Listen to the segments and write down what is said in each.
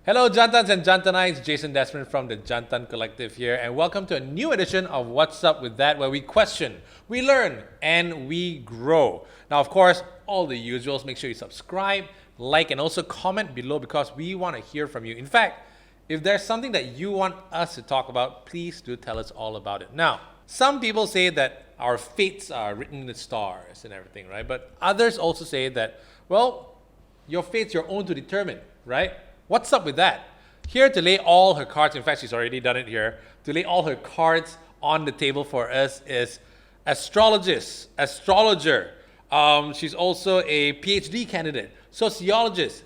Hello, Jantans and Jantanites. Jason Desmond from the Jantan Collective here, and welcome to a new edition of What's Up With That, where we question, we learn, and we grow. Now, of course, all the usuals. Make sure you subscribe, like, and also comment below because we want to hear from you. In fact, if there's something that you want us to talk about, please do tell us all about it. Now, some people say that our fates are written in the stars and everything, right? But others also say that, well, your fate's your own to determine, right? What's up with that? Here to lay all her cards, in fact, she's already done it here, to lay all her cards on the table for us is astrologer. She's also a PhD candidate, sociologist,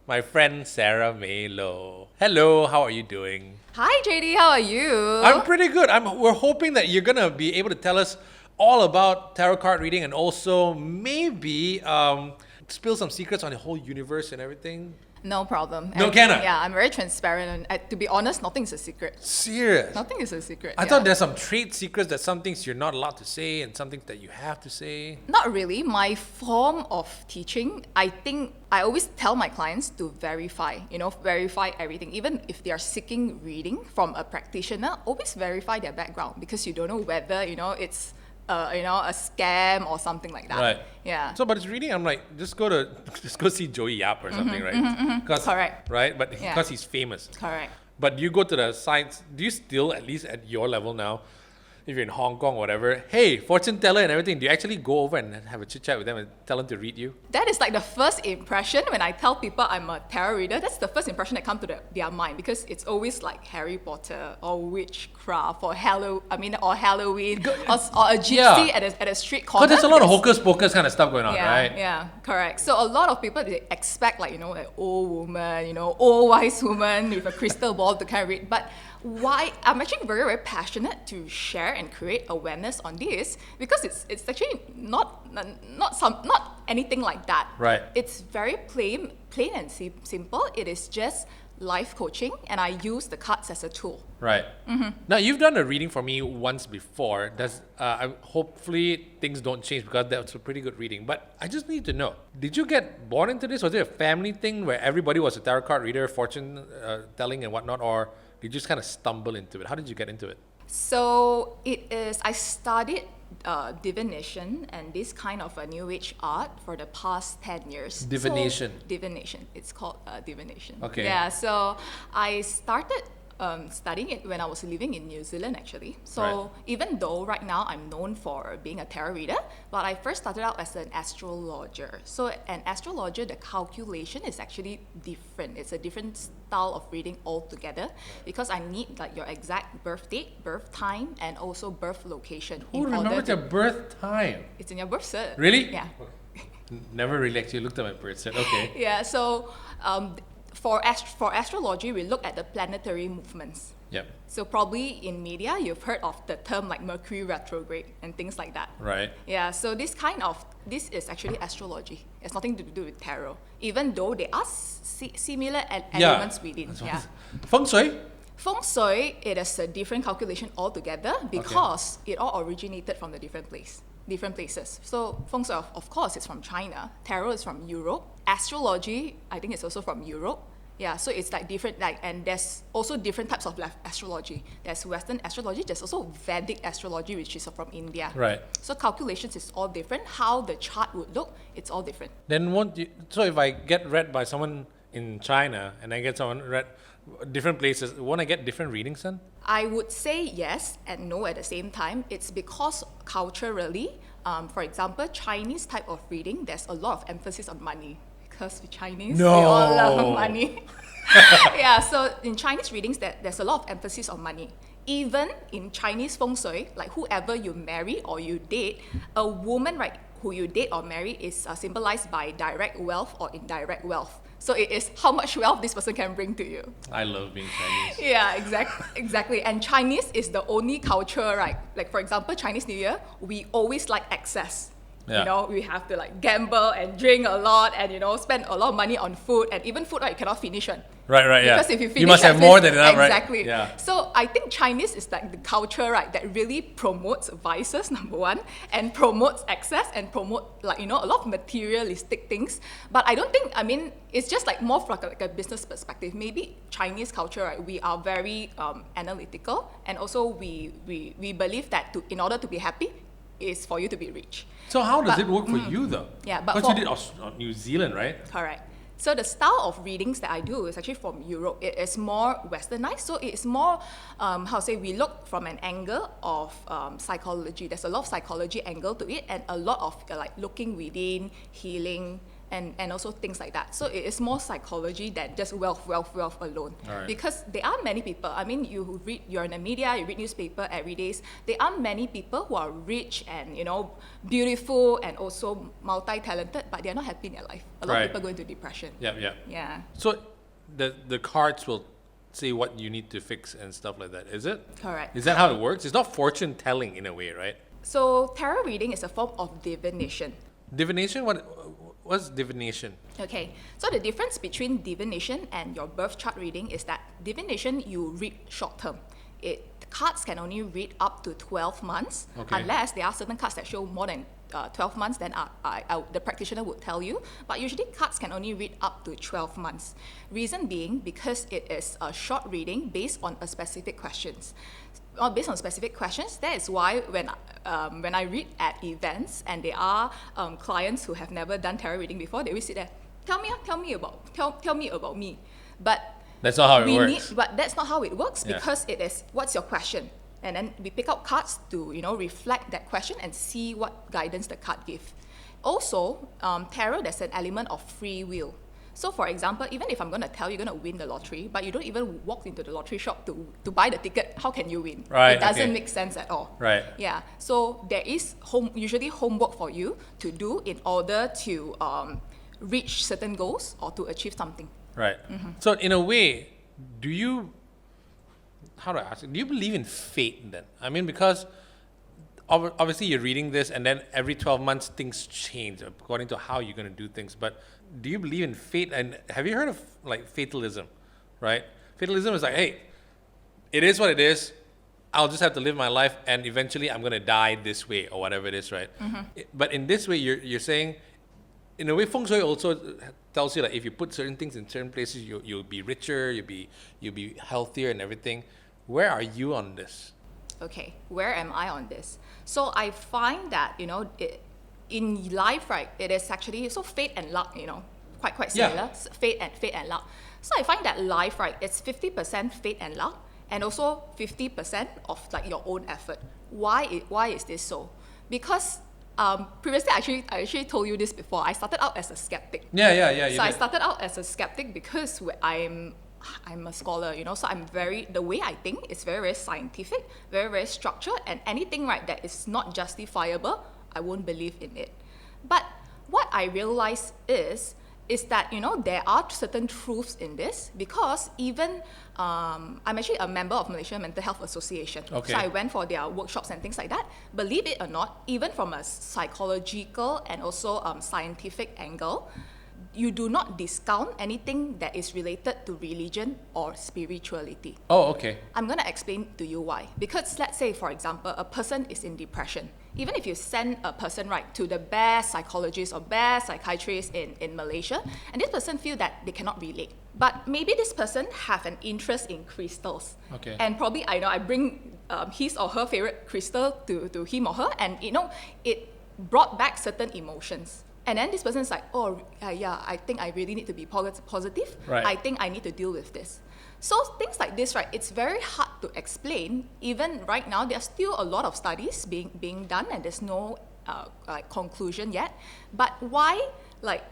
my friend Sarah May Low. Hello, how are you doing? Hi JD, how are you? I'm pretty good. We're hoping that you're gonna be able to tell us all about tarot card reading and also maybe spill some secrets on the whole universe and everything. No problem. No, can I? Yeah, I'm very transparent and to be honest, nothing is a secret. Serious? Nothing is a secret. I thought there's some trade secrets, that some things you're not allowed to say and some things that you have to say. Not really. My form of teaching, I think I always tell my clients to verify everything. Even if they are seeking reading from a practitioner, always verify their background because you don't know whether, it's a scam or something like that. Right. Yeah. So, but it's reading, I'm like, just go see Joey Yap or something, right? Correct. Right? But Yeah. because he's famous. Correct. But you go to the sites, do you still, at least at your level now, if you're in Hong Kong or whatever, hey, fortune teller and everything, do you actually go over and have a chit chat with them and tell them to read you? That is like the first impression when I tell people I'm a tarot reader. That's the first impression that comes to their mind because it's always like Harry Potter or witchcraft or Halloween or a gypsy at a street corner. Because there's a lot of hocus pocus kind of stuff going on, right? Yeah, correct. So a lot of people, they expect an old woman, old wise woman with a crystal ball to kind of read. But why I'm actually very, very passionate to share and create awareness on this because it's actually not anything like that. Right. It's very plain and simple. It is just life coaching, and I use the cards as a tool. Right. Mm-hmm. Now, you've done a reading for me once before. Hopefully things don't change because that's a pretty good reading. But I just need to know, did you get born into this? Was it a family thing where everybody was a tarot card reader, fortune telling and whatnot, or did you just kind of stumble into it? How did you get into it? So I studied divination and this kind of a new age art for the past 10 years. Divination? Divination. It's called divination. Okay. Yeah, so I started studying it when I was living in New Zealand actually. So Right. even though right now I'm known for being a tarot reader, but I first started out as an astrologer. So an astrologer, the calculation is actually different. It's a different style of reading altogether because I need like your exact birth date, birth time, and also birth location. Who remembers your birth time? It's in your birth cert. Really? Yeah. Never really actually looked at my birth cert. Okay. Yeah, so for astrology, we look at the planetary movements. Yep. So probably in media, you've heard of the term like Mercury retrograde and things like that. Right. Yeah, so this is actually astrology. It's nothing to do with tarot, even though there are similar elements within. Yeah. Feng Shui? Feng Shui, it is a different calculation altogether because it all originated from the different places. So Feng Shui, of course, is from China. Tarot is from Europe. Astrology, I think it's also from Europe. Yeah, so it's like different, and there's also different types of astrology. There's Western astrology, there's also Vedic astrology, which is from India. Right. So calculations is all different. How the chart would look, it's all different. Then so if I get read by someone in China and I get someone read different places, won't I get different readings then? I would say yes and no at the same time. It's because culturally, for example, Chinese type of reading, there's a lot of emphasis on money. Because the Chinese, they all love money. Yeah, so in Chinese readings, there's a lot of emphasis on money. Even in Chinese feng shui, like whoever you marry or you date, a woman, right, who you date or marry is symbolized by direct wealth or indirect wealth. So it is how much wealth this person can bring to you. I love being Chinese. Yeah, exactly. And Chinese is the only culture, right? Like for example, Chinese New Year, we always like excess. You know, we have to like gamble and drink a lot and, you know, spend a lot of money on food, and even food, right, you cannot finish one. Right, Because if you finish, you must have more than enough, exactly. right? Yeah. So I think Chinese is like the culture, right, that really promotes vices, number one, and promotes excess and promote, like, you know, a lot of materialistic things. But I don't think, I mean, it's just like more from like a business perspective. Maybe Chinese culture, right, we are very analytical, and also we believe that in order to be happy is for you to be rich. So how does it work for you though? Yeah, but because you did New Zealand, right? Correct. So the style of readings that I do is actually from Europe. It is more westernized. So it's more, we look from an angle of psychology. There's a lot of psychology angle to it, and a lot of like looking within, healing, and also things like that. So it is more psychology than just wealth alone. Right. Because there are many people, I mean, you're in the media, you read newspaper every day. There are many people who are rich and, you know, beautiful and also multi-talented, but they're not happy in their life. A lot of people go into depression. Yeah. So the cards will say what you need to fix and stuff like that, is it? Correct. Is that how it works? It's not fortune telling in a way, right? So tarot reading is a form of divination. Divination? What's divination? Okay, so the difference between divination and your birth chart reading is that divination, you read short term. Cards can only read up to 12 months, unless there are certain cards that show more than 12 months, then the practitioner would tell you. But usually cards can only read up to 12 months. Reason being, because it is a short reading based on a specific questions. Based on specific questions, that is why when I read at events and there are clients who have never done tarot reading before, they will sit there, tell me about me. But that's not how it works. But that's not how it works, because it is, what's your question? And then we pick out cards to, you know, reflect that question and see what guidance the card gives. Also, tarot, there's an element of free will. So for example, even if I'm going to tell you you're going to win the lottery, but you don't even walk into the lottery shop to buy the ticket, how can you win? Right, it doesn't make sense at all. Right. Yeah. So there is usually homework for you to do in order to reach certain goals or to achieve something. Right. So in a way, do you believe in fate then? I mean, because obviously you're reading this and then every 12 months things change according to how you're going to do things. But do you believe in fate? And have you heard of like fatalism, right? Fatalism is like, hey, it is what it is. I'll just have to live my life and eventually I'm going to die this way or whatever it is, right? But in this way, you're saying, in a way, feng shui also tells you that if you put certain things in certain places, you'll be richer, you'll be healthier and everything. Where are you on this? Okay, where am I on this? So I find that, you know, in life, right, it is actually, so fate and luck, you know, quite similar, fate and luck. So I find that life, right, it's 50% fate and luck, and also 50% of like your own effort. Why is this so? Because previously, I actually told you this before. I started out as a skeptic. Yeah. So I started out as a skeptic because I'm a scholar, you know. So the way I think is very, very scientific, very, very structured, and anything, right, that is not justifiable, I won't believe in it. But what I realize is that, you know, there are certain truths in this, because even I'm actually a member of Malaysia Mental Health Association. Okay. So I went for their workshops and things like that. Believe it or not, even from a psychological and also scientific angle, you do not discount anything that is related to religion or spirituality. Oh, okay. I'm going to explain to you why. Because let's say, for example, a person is in depression. Even if you send a person, right, to the best psychologist or best psychiatrist in Malaysia, and this person feel that they cannot relate. But maybe this person have an interest in crystals. Okay. And probably, I bring his or her favorite crystal to him or her, and, you know, it brought back certain emotions. And then this person's like, I think I really need to be positive. Right. I think I need to deal with this. So things like this, right, it's very hard to explain. Even right now, there's still a lot of studies being done, and there's no conclusion yet. But why, like,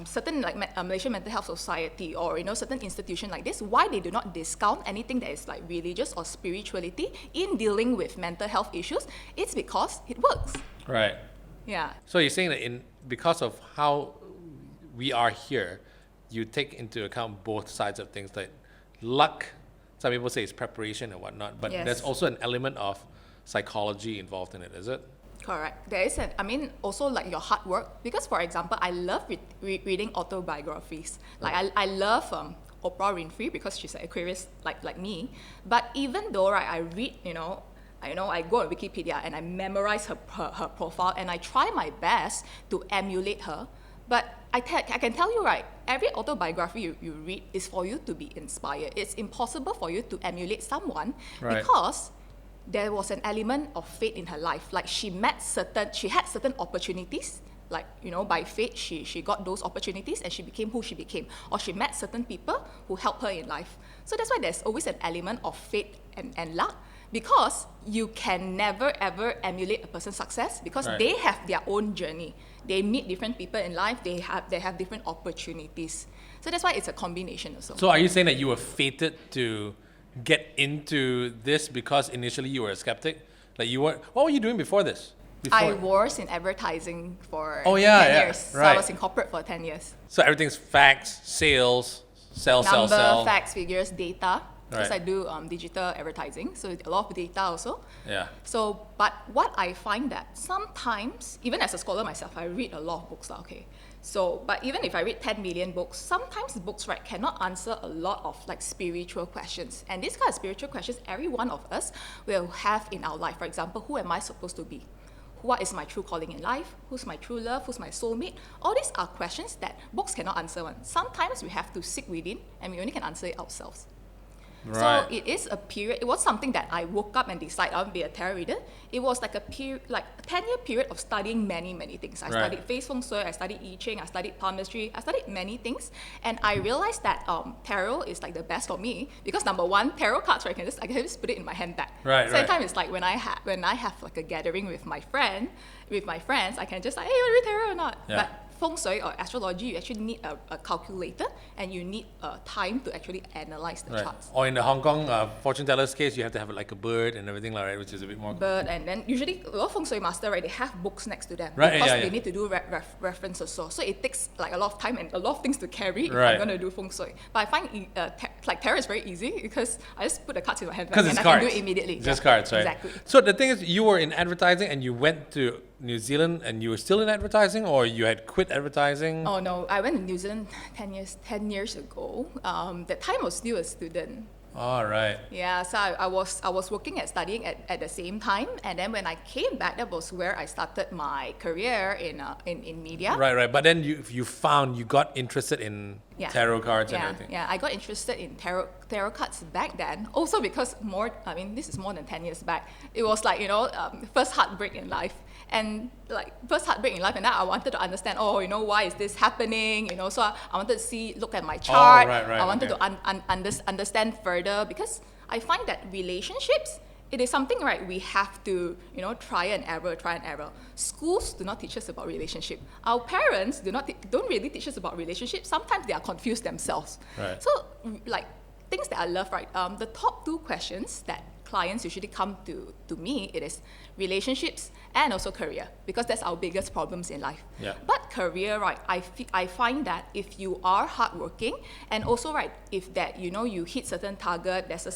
certain like Malaysian Mental Health Society or, you know, certain institution like this, why they do not discount anything that is like religious or spirituality in dealing with mental health issues? It's because it works. Right. Yeah. So you're saying that because of how we are here, you take into account both sides of things, like luck. Some people say it's preparation and whatnot, but Yes. there's also an element of psychology involved in it, is it? Correct. There is also like your hard work. Because, for example, I love reading autobiographies. Like, I love Oprah Winfrey because she's an Aquarius like me. But even though, right, I read, I go on Wikipedia and I memorize her profile and I try my best to emulate her. But I can tell you, right, every autobiography you read is for you to be inspired. It's impossible for you to emulate someone because there was an element of fate in her life. Like she had certain opportunities. Like, by fate, she got those opportunities and she became who she became. Or she met certain people who helped her in life. So that's why there's always an element of fate and luck. Because you can never ever emulate a person's success because they have their own journey. They meet different people in life. They have different opportunities. So that's why it's a combination also. So are you saying that you were fated to get into this because initially you were a skeptic? Like what were you doing before this? I was in advertising for 10 years. So Right. I was in corporate for 10 years. So everything's facts, sales, sell. Number, facts, figures, data. Because Right. I do digital advertising, so a lot of data also. Yeah. So, but what I find that sometimes, even as a scholar myself, I read a lot of books, okay? So, but even if I read 10 million books, sometimes books, right, cannot answer a lot of like spiritual questions. And these kind of spiritual questions, every one of us will have in our life. For example, who am I supposed to be? What is my true calling in life? Who's my true love? Who's my soulmate? All these are questions that books cannot answer. Sometimes we have to seek within and we only can answer it ourselves. Right. So it is a period. It was something that I woke up and decided I would be a tarot reader. It was like a 10-year period of studying many things. I studied face feng shui, I studied I Ching, I studied palmistry, I studied many things, and I realized that tarot is like the best for me because number one, tarot cards, right, I can just put it in my handbag. Sometimes it's like when I have like a gathering with my friends, I can just like, hey, you want to read tarot or not? Yeah. But feng shui or astrology, you actually need a calculator and you need time to actually analyze the charts. Or in the Hong Kong fortune teller's case, you have to have like a bird and everything like that, which is a bit more. Bird, and then usually a lot of feng shui master, right, they have books next to them Right, because yeah, they yeah. need to do reference also. So it takes like a lot of time and a lot of things to carry if Right. I'm going to do feng shui. But I find like tarot is very easy because I just put the cards in my hand Because and it's I cards. can do it immediately. Just cards, right? Exactly. So the thing is, you were in advertising and you went to New Zealand and you were still in advertising, or you had quit advertising? Oh no, I went to New Zealand 10 years ago. That time I was still a student. All right. Yeah, so I was working and studying at the same time, and then when I came back, that was where I started my career in media. Right. But then you got interested in tarot cards and everything. Yeah, I got interested in tarot cards back then. Also because this is more than 10 years back. It was like, first heartbreak in life. And then I wanted to understand, why is this happening? So I wanted to look at my chart. Right, I wanted okay. to understand further because I find that relationships, it is something, right, we have to, try and error. Schools do not teach us about relationship. Our parents don't really teach us about relationships. Sometimes they are confused themselves. Right. So, like, things that I love, right, the top two questions that clients usually come to me, it is relationships and also career, because that's our biggest problems in life. Yeah. But career, right, I find that if you are hardworking and also, right, if that, you hit certain target, there's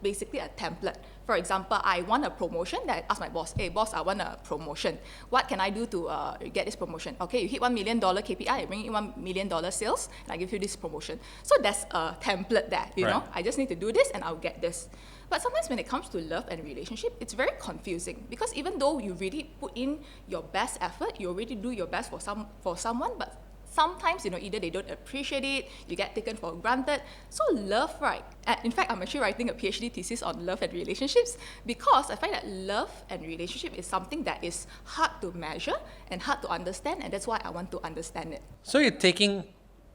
basically a template. For example, I want a promotion, that I ask my boss, hey boss, I want a promotion. What can I do to get this promotion? Okay, you hit $1 million KPI, I bring in $1 million sales, and I give you this promotion. So there's a template there, you know? I just need to do this and I'll get this. But sometimes when it comes to love and relationship, it's very confusing because even though you really put in your best effort, you already do your best for someone, but sometimes, either they don't appreciate it, you get taken for granted. So love, right? In fact, I'm actually writing a PhD thesis on love and relationships because I find that love and relationship is something that is hard to measure and hard to understand, and that's why I want to understand it. So you're taking,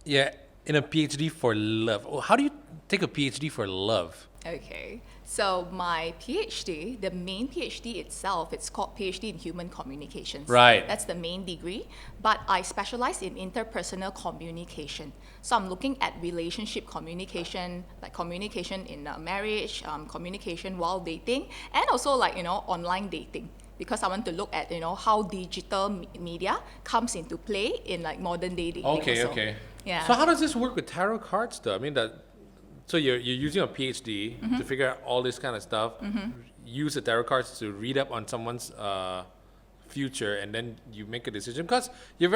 in a PhD for love. How do you take a PhD for love? Okay, so my PhD, the main PhD itself, it's called PhD in Human Communications. Right. That's the main degree, but I specialize in interpersonal communication. So I'm looking at relationship communication, like communication in marriage, communication while dating, and also like, online dating. Because I want to look at, how digital media comes into play in like modern day dating. Okay. Yeah. So how does this work with tarot cards though? I mean, so you're using a PhD to figure out all this kind of stuff, use the tarot cards to read up on someone's future and then you make a decision? Because you're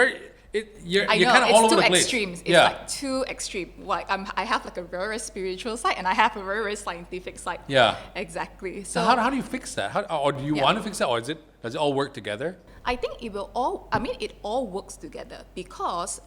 you're I know, kind of all it's over two the place. extremes. It's like too extreme. Like I have like a very, very spiritual side and I have a very, very scientific side. Yeah. Exactly. So how do you fix that? Or do you want to fix that, or does it all work together? I think it will all. I mean, it all works together because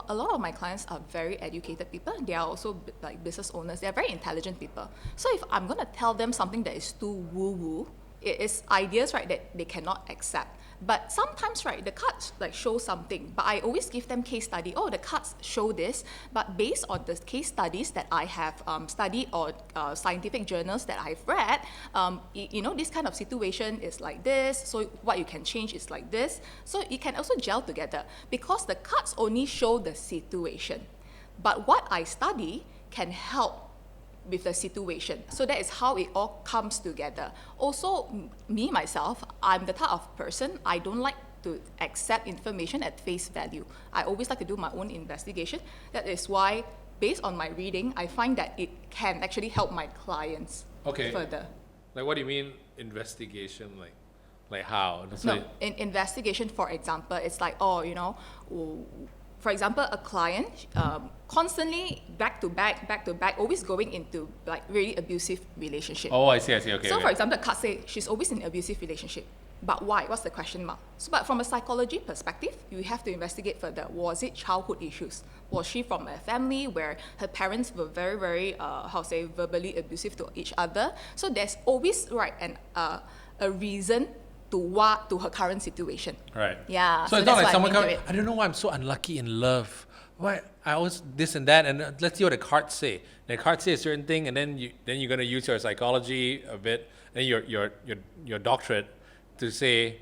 a lot of my clients are very educated people. They are also like business owners. They are very intelligent people. So if I'm gonna tell them something that is too woo-woo, it is ideas, right, that they cannot accept. But sometimes, right, the cards like show something, but I always give them case study. Oh, the cards show this, but based on the case studies that I have studied or scientific journals that I've read, this kind of situation is like this. So what you can change is like this. So it can also gel together because the cards only show the situation, but what I study can help with the situation. So that is how it all comes together. Also, me, myself, I'm the type of person, I don't like to accept information at face value. I always like to do my own investigation. That is why, based on my reading, I find that it can actually help my clients further. Like, what do you mean investigation? Like how? In investigation, for example, it's like, for example, a client constantly back to back, always going into like really abusive relationship. Oh, I see. Okay. So, for example, the card say she's always in an abusive relationship. But why? What's the question mark? So, but from a psychology perspective, you have to investigate further. Was it childhood issues? Was she from a family where her parents were very, very, verbally abusive to each other? So there's always a reason to her current situation. Right. Yeah. So it's not like someone comes, I don't know why I'm so unlucky in love. Why I always this and that, and let's see what the cards say. The cards say a certain thing, and then you're gonna use your psychology a bit, and your doctorate to say,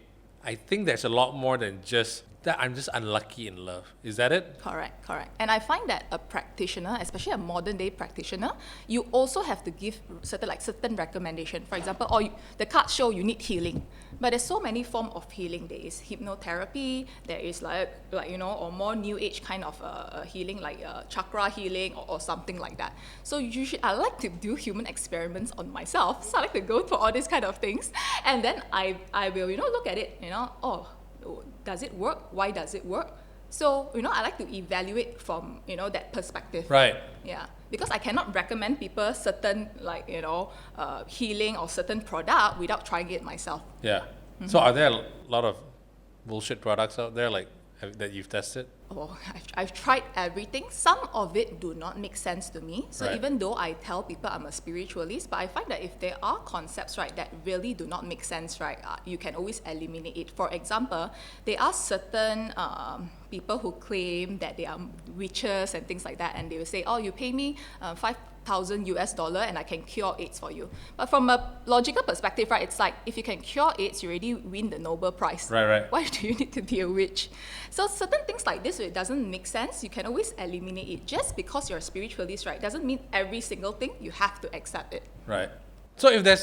I think there's a lot more than just that. I'm just unlucky in love. Is that it? Correct. And I find that a practitioner, especially a modern day practitioner, you also have to give certain recommendation. For example, the cards show you need healing, but there's so many forms of healing. There is hypnotherapy. There is or more new age kind of healing, like chakra healing or something like that. So usually I like to do human experiments on myself. So I like to go through all these kind of things, and then I will look at it. Does it work? Why does it work? So, I like to evaluate from, that perspective. Right. Yeah. Because I cannot recommend people certain, healing or certain product without trying it myself. Yeah. Mm-hmm. So are there a lot of bullshit products out there that you've tested? Oh, I've tried everything. Some of it do not make sense to me. So even though I tell people I'm a spiritualist, but I find that if there are concepts, right, that really do not make sense, right, you can always eliminate it. For example, there are certain people who claim that they are witches and things like that, and they will say, oh, you pay me $5,000 and I can cure AIDS for you. But from a logical perspective, right, it's like if you can cure AIDS, you already win the Nobel Prize. Right. Why do you need to be a witch? So certain things like this, it doesn't make sense. You can always eliminate it. Just because you're a spiritualist, right, doesn't mean every single thing you have to accept it. Right. So if there's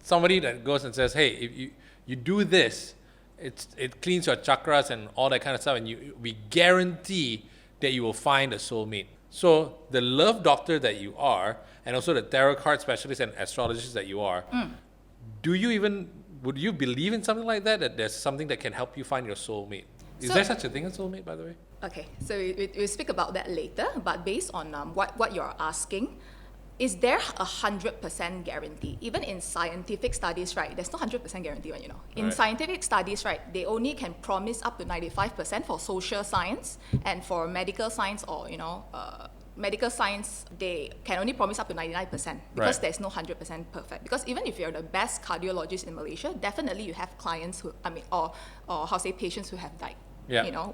somebody that goes and says, hey, if you do this, it cleans your chakras and all that kind of stuff, and we guarantee that you will find a soulmate. So the love doctor that you are, and also the tarot card specialist and astrologist that you are, would you believe in something like that? That there's something that can help you find your soulmate? Is there such a thing as soulmate, by the way? Okay, so we'll speak about that later. But based on what you're asking, is there 100% guarantee? Even in scientific studies, right, there's no 100% guarantee when In scientific studies, right, they only can promise up to 95% for social science, and for medical science or, medical science, they can only promise up to 99% because there's no 100% perfect. Because even if you're the best cardiologist in Malaysia, definitely you have clients patients who have died,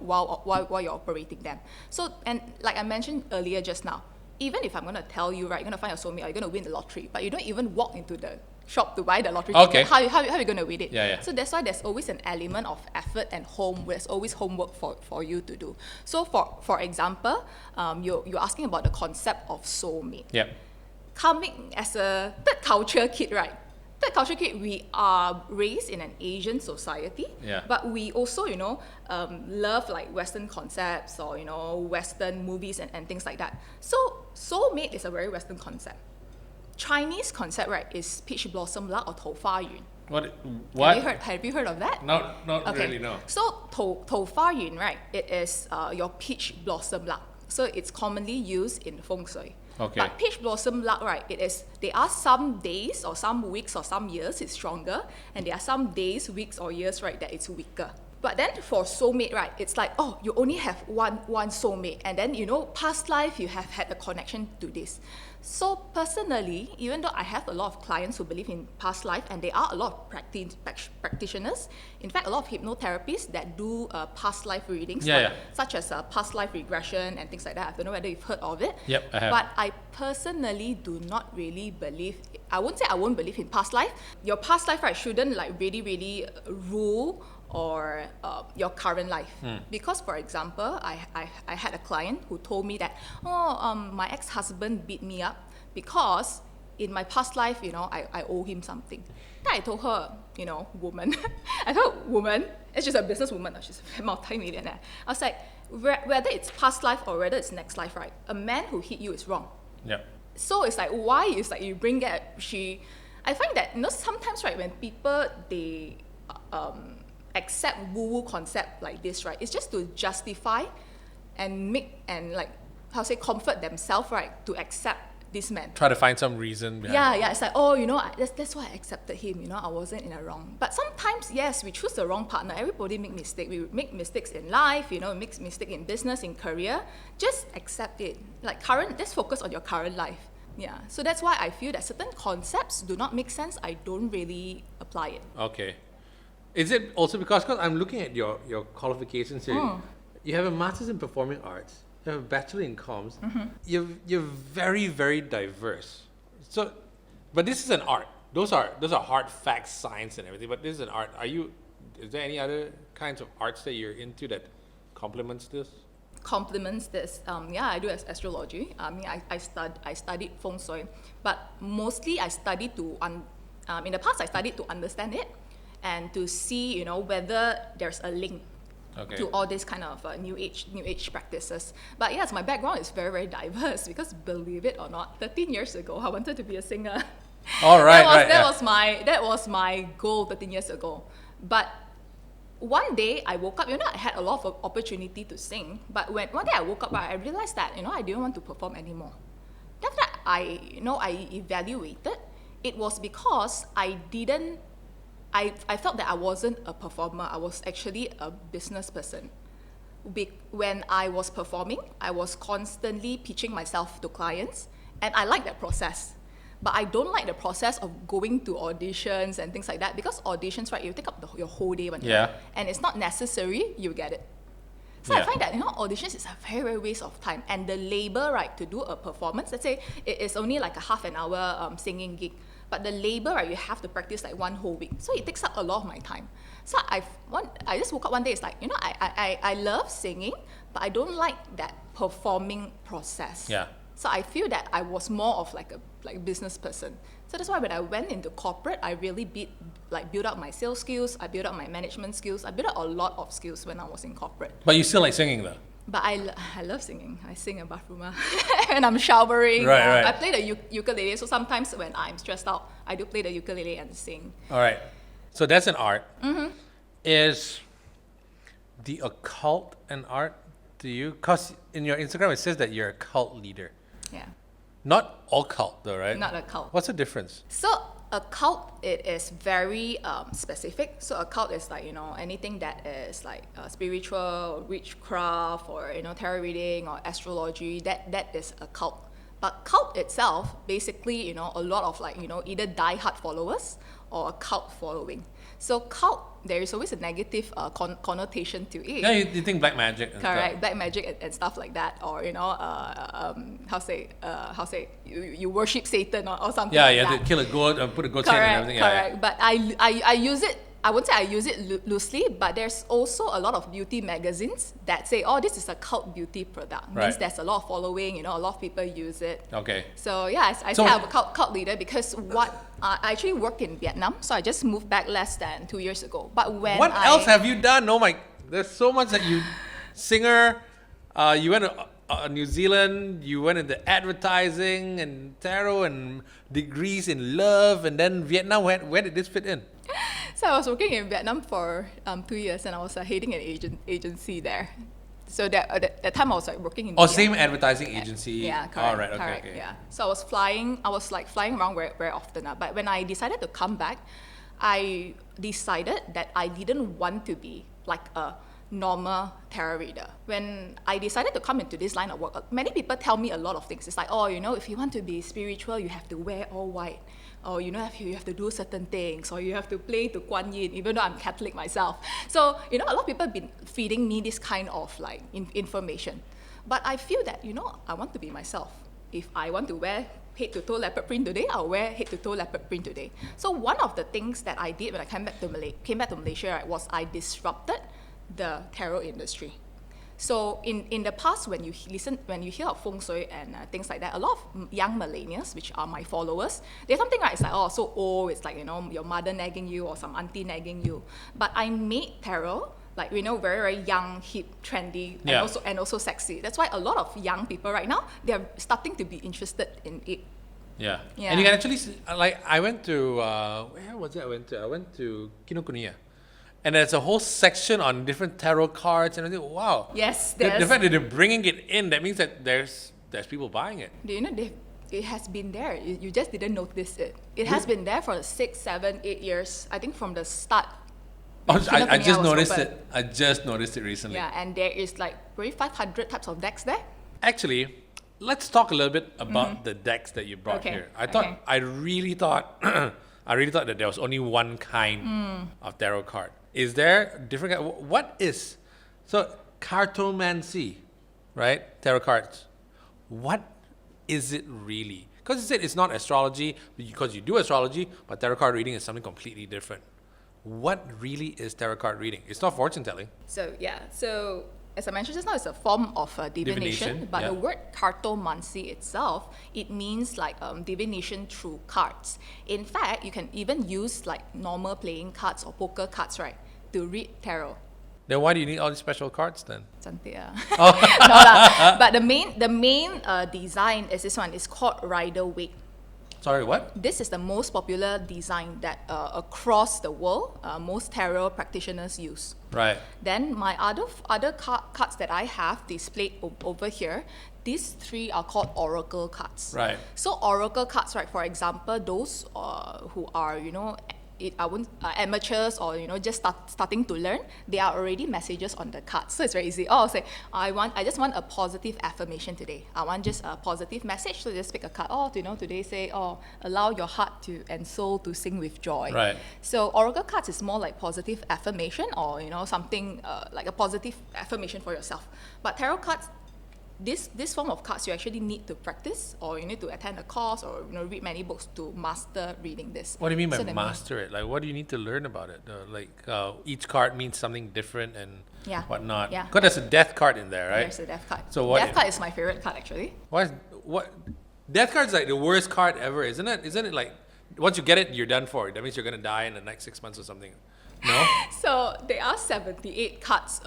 while you're operating them. So, and like I mentioned earlier just now, even if I'm going to tell you, right, you're going to find a soulmate or you're going to win the lottery, but you don't even walk into the shop to buy the lottery ticket, how are you going to win it? Yeah. So that's why there's always an element of effort and there's always homework for you to do. So for example, you're asking about the concept of soulmate. Yeah. Coming as a third culture kid, right? Third culture kid, we are raised in an Asian society, but we also, love like Western concepts or, Western movies and things like that. So soulmate is a very Western concept. Chinese concept, right, is peach blossom luck or 头发运. What? Have you heard of that? Not really, no. So to fa yun, right? It is your peach blossom luck. So it's commonly used in feng shui. Okay. But peach blossom luck, right? There are some days or some weeks or some years it's stronger, and there are some days, weeks or years, right, that it's weaker. But then for soulmate, right, it's like, oh, you only have one soulmate, and then past life you have had a connection to this. So personally, even though I have a lot of clients who believe in past life, and there are a lot of practitioners, in fact, a lot of hypnotherapists that do past life readings, such as past life regression and things like that. I don't know whether you've heard of it. Yep, I have. But I personally do not really believe. I won't say I won't believe in past life. Your past life, right, shouldn't like really rule or your current life. Because, for example, I had a client who told me that, my ex-husband beat me up because in my past life, I owe him something. Then I told her, woman, I told woman, it's just a businesswoman, she's a multi-millionaire. I was like, whether it's past life or whether it's next life, right, a man who hit you is wrong. Yeah. So it's like, why is like you bring that, I find that, sometimes, right, when people, they, accept woo-woo concept like this, right? It's just to justify and comfort themselves, right? To accept this man. Try to find some reason behind it. Yeah. It's like, that's why I accepted him. I wasn't in the wrong. But sometimes, yes, we choose the wrong partner. Everybody make mistakes. We make mistakes in life. Make mistake in business, in career. Just accept it. Let's focus on your current life. Yeah. So that's why I feel that certain concepts do not make sense. I don't really apply it. Okay. Is it also because I'm looking at your qualifications here. You have a master's in performing arts. You have a bachelor in comms. You're very, very diverse. So, but this is an art. Those are hard facts, science, and everything. But this is an art. Is there any other kinds of arts that you're into that complements this? Complements this. I do astrology. I studied feng shui, but mostly I studied in the past I studied to understand it and to see whether there's a link to all this kind of new age practices. But yes, my background is very, very diverse because, believe it or not, 13 years ago I wanted to be a singer. All right, that was my goal 13 years ago. But one day I woke up, I had a lot of opportunity to sing, but when one day I woke up, I realized that I didn't want to perform anymore. After that, I evaluated. It was because I felt that I wasn't a performer. I was actually a business person. When I was performing, I was constantly pitching myself to clients, and I like that process. But I don't like the process of going to auditions and things like that, because auditions, right, you take up your whole day and it's not necessary you get it. So I find that auditions is a very, very waste of time, and the labor, right, to do a performance. Let's say it is only like a half an hour singing gig, but the labor, right, you have to practice like one whole week. So it takes up a lot of my time. So I just woke up one day, it's like, I love singing, but I don't like that performing process. Yeah. So I feel that I was more of like a business person. So that's why when I went into corporate, I really built up my sales skills, I built up my management skills, I built up a lot of skills when I was in corporate. But you still like singing though? But I love singing. I sing in bathroom and I'm showering. Right. I play the ukulele, so sometimes when I'm stressed out, I do play the ukulele and sing. All right. So that's an art. Is the occult an art to you? Because in your Instagram it says that you're a cult leader. Yeah. Not all cult though, right? Not a cult. What's the difference? So a cult, it is very specific. So a cult is like, anything that is like spiritual, or witchcraft, or tarot reading or astrology, that is a cult. But cult itself, basically, a lot of like, either die-hard followers or a cult following. So cult, there is always a negative connotation to it. Yeah, you think black magic and Correct, stuff. black magic and stuff like that, or you worship Satan or something. Yeah, like you that. have to kill a goat and put a goat's head and everything. Correct. But I use it. I wouldn't say I use it loosely, but there's also a lot of beauty magazines that say, this is a cult beauty product. Right. Means there's a lot of following, a lot of people use it. Okay. So yeah, I say I'm a cult leader because I actually worked in Vietnam, so I just moved back less than 2 years ago. But what else have you done? Oh my, there's so much that you, singer, you went to New Zealand, you went into advertising and tarot and degrees in love, and then Vietnam, where did this fit in? So I was working in Vietnam for 2 years, and I was heading an agency there. So that time I was like working in. Oh, same advertising agency. Yeah, correct. All right. Okay. Correct, Okay. yeah. So I was flying around very, very often. But when I decided to come back, I decided that I didn't want to be like a normal tarot reader. When I decided to come into this line of work, many people tell me a lot of things. It's like, oh, if you want to be spiritual, you have to wear all white. Or you have to do certain things, or you have to play to Guan Yin, even though I'm Catholic myself. So, a lot of people have been feeding me this kind of like information. But I feel that, I want to be myself. If I want to wear head to toe leopard print today, I'll wear head to toe leopard print today. So one of the things that I did when I came back to Malaysia, right, was I disrupted the tarot industry. So in the past, when you hear of feng shui and things like that, a lot of young millennials, which are my followers, there's something like, it's like, oh, so old, it's like, your mother nagging you or some auntie nagging you. But I made tarot like, very, very young, hip, trendy, and also sexy. That's why a lot of young people right now, they're starting to be interested in it. Yeah. And you can actually see, like, I went to, where was it I went to Kinokuniya. And there's a whole section on different tarot cards, and I think, wow. Yes, the fact that they're bringing it in, that means that there's people buying it. Do you know it has been there? You just didn't notice it. It has been there for 6, 7, 8 years. I think from the start. I just noticed it. I just noticed it recently. Yeah, and there is like probably 500 types of decks there. Actually, let's talk a little bit about the decks that you brought here. I really thought that there was only one kind of tarot card. Is there different? What is cartomancy, right? Tarot cards. What is it really? Because you said it's not astrology, because you do astrology, but tarot card reading is something completely different. What really is tarot card reading? It's not fortune telling. So as I mentioned just now, it's a form of divination. But the word cartomancy itself, it means like divination through cards. In fact, you can even use like normal playing cards or poker cards, right, to read tarot. Then why do you need all these special cards then? No, but the main design is this one. It's called Rider-Waite. Sorry, what? This is the most popular design that across the world most tarot practitioners use. Right. Then my other cards that I have displayed over here, these 3 are called oracle cards. Right. So oracle cards, right? For example, those who are amateurs or just starting to learn, there are already messages on the cards. So it's very easy. Oh, say I just want a positive affirmation today. I want just a positive message. So just pick a card. Oh, today say, allow your heart and soul to sing with joy. Right. So oracle cards is more like positive affirmation or something like a positive affirmation for yourself. But tarot cards, this form of cards, you actually need to practice, or you need to attend a course, or read many books to master reading this. What do you mean by master it? Like, what do you need to learn about it? Each card means something different and whatnot. Yeah. Because there's a death card in there, right? There's a death card. So death card is my favorite card, actually. What? Death card is like the worst card ever, isn't it? Isn't it like once you get it, you're done for? That means you're gonna die in the next 6 months or something. No. So there are 78 cards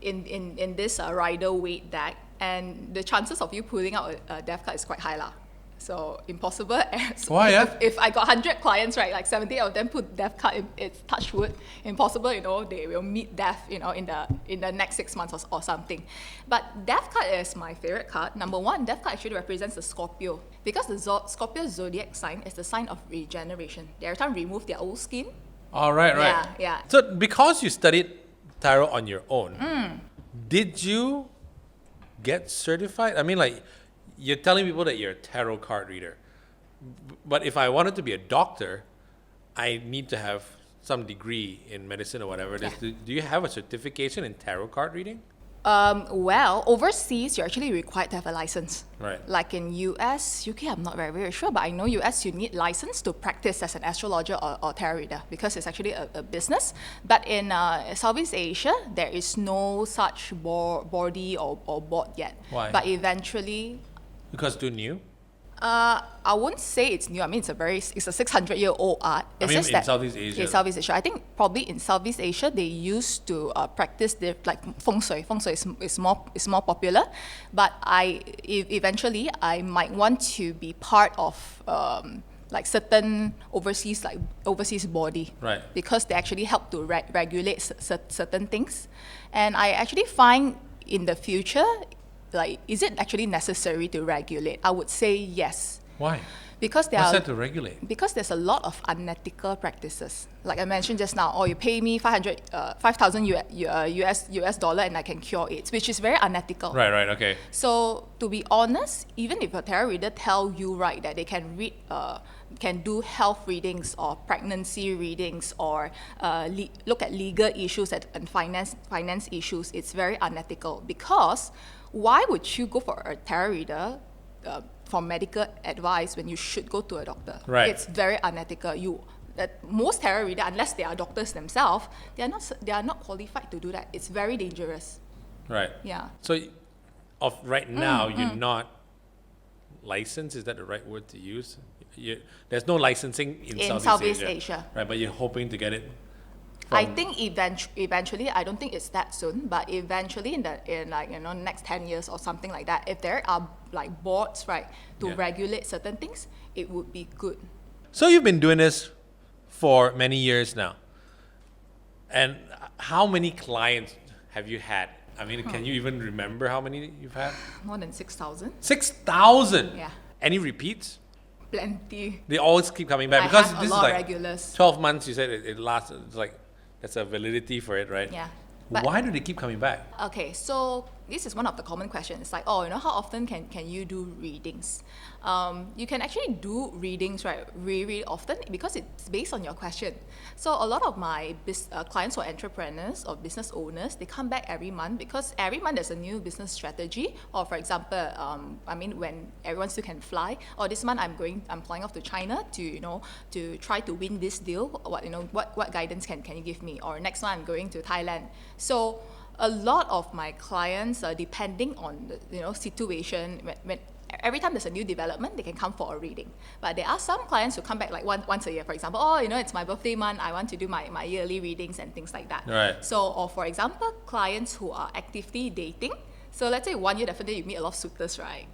in this Rider-Waite deck. And the chances of you pulling out a death card is quite high lah. So impossible. Why? If I got 100 clients, right, like 70 of them put death card, it's touch wood, impossible. They will meet death, in the next 6 months or something. But death card is my favorite card. Number one, death card actually represents the Scorpio, because the Scorpio zodiac sign is the sign of regeneration. They every time remove their old skin. Oh, right. Yeah. So because you studied tarot on your own, did you get certified? I mean, like, you're telling people that you're a tarot card reader, but if I wanted to be a doctor, I need to have some degree in medicine or whatever it is. Do you have a certification in tarot card reading? Well, overseas, you're actually required to have a license. Right. Like in US, UK, I'm not very, very sure, but I know US, you need license to practice as an astrologer or tarot reader, because it's actually a business. But in Southeast Asia, there is no such body or board yet. Why? But eventually... Because too new? I wouldn't say it's new. I mean, it's a 600-year-old art. It's just in Southeast Asia. In Southeast Asia, I think probably in Southeast Asia they used to practice like feng shui. Feng shui is more popular, but eventually I might want to be part of like certain overseas body, Right. because they actually help to regulate certain things. And I actually find in the future, like, is it actually necessary to regulate? I would say yes. Why? Because What's that to regulate? because there's a lot of unethical practices. Like I mentioned just now, you pay me 5,000 US dollar and I can cure AIDS, which is very unethical. Right, okay. So to be honest, even if a tarot reader tell you right that they can read, can do health readings or pregnancy readings or look at legal issues and finance issues, it's very unethical. Because why would you go for a tarot reader for medical advice when you should go to a doctor? Right. It's very unethical. Most tarot readers, unless they are doctors themselves, they are not qualified to do that. It's very dangerous. Right. Yeah. So, right now, you're not licensed. Is that the right word to use? There's no licensing in Southeast Asia. Right, but you're hoping to get it. I think eventually, I don't think it's that soon, but eventually in next 10 years or something like that, if there are like boards, right, to regulate certain things, it would be good. So you've been doing this for many years now. And how many clients have you had? I mean, can you even remember how many you've had? More than 6,000. 6,000? Yeah. Any repeats? Plenty. They always keep coming back I because have a this lot is of like regulars. 12 months. You said it lasts. It's like there's a validity for it, right? Yeah. Why do they keep coming back? Okay, so this is one of the common questions. It's like, how often can you do readings? You can actually do readings, right, really often because it's based on your question. So a lot of my clients or entrepreneurs or business owners, they come back every month because every month there's a new business strategy. Or for example, when everyone still can fly. Or this month I'm flying off to China to try to win this deal. What guidance can you give me? Or next month I'm going to Thailand. So a lot of my clients, depending on the situation, when every time there's a new development, they can come for a reading. But there are some clients who come back like once a year, for example. It's my birthday month, I want to do my yearly readings and things like that. Right. So, or for example, clients who are actively dating. So let's say 1 year, definitely you meet a lot of suitors, right?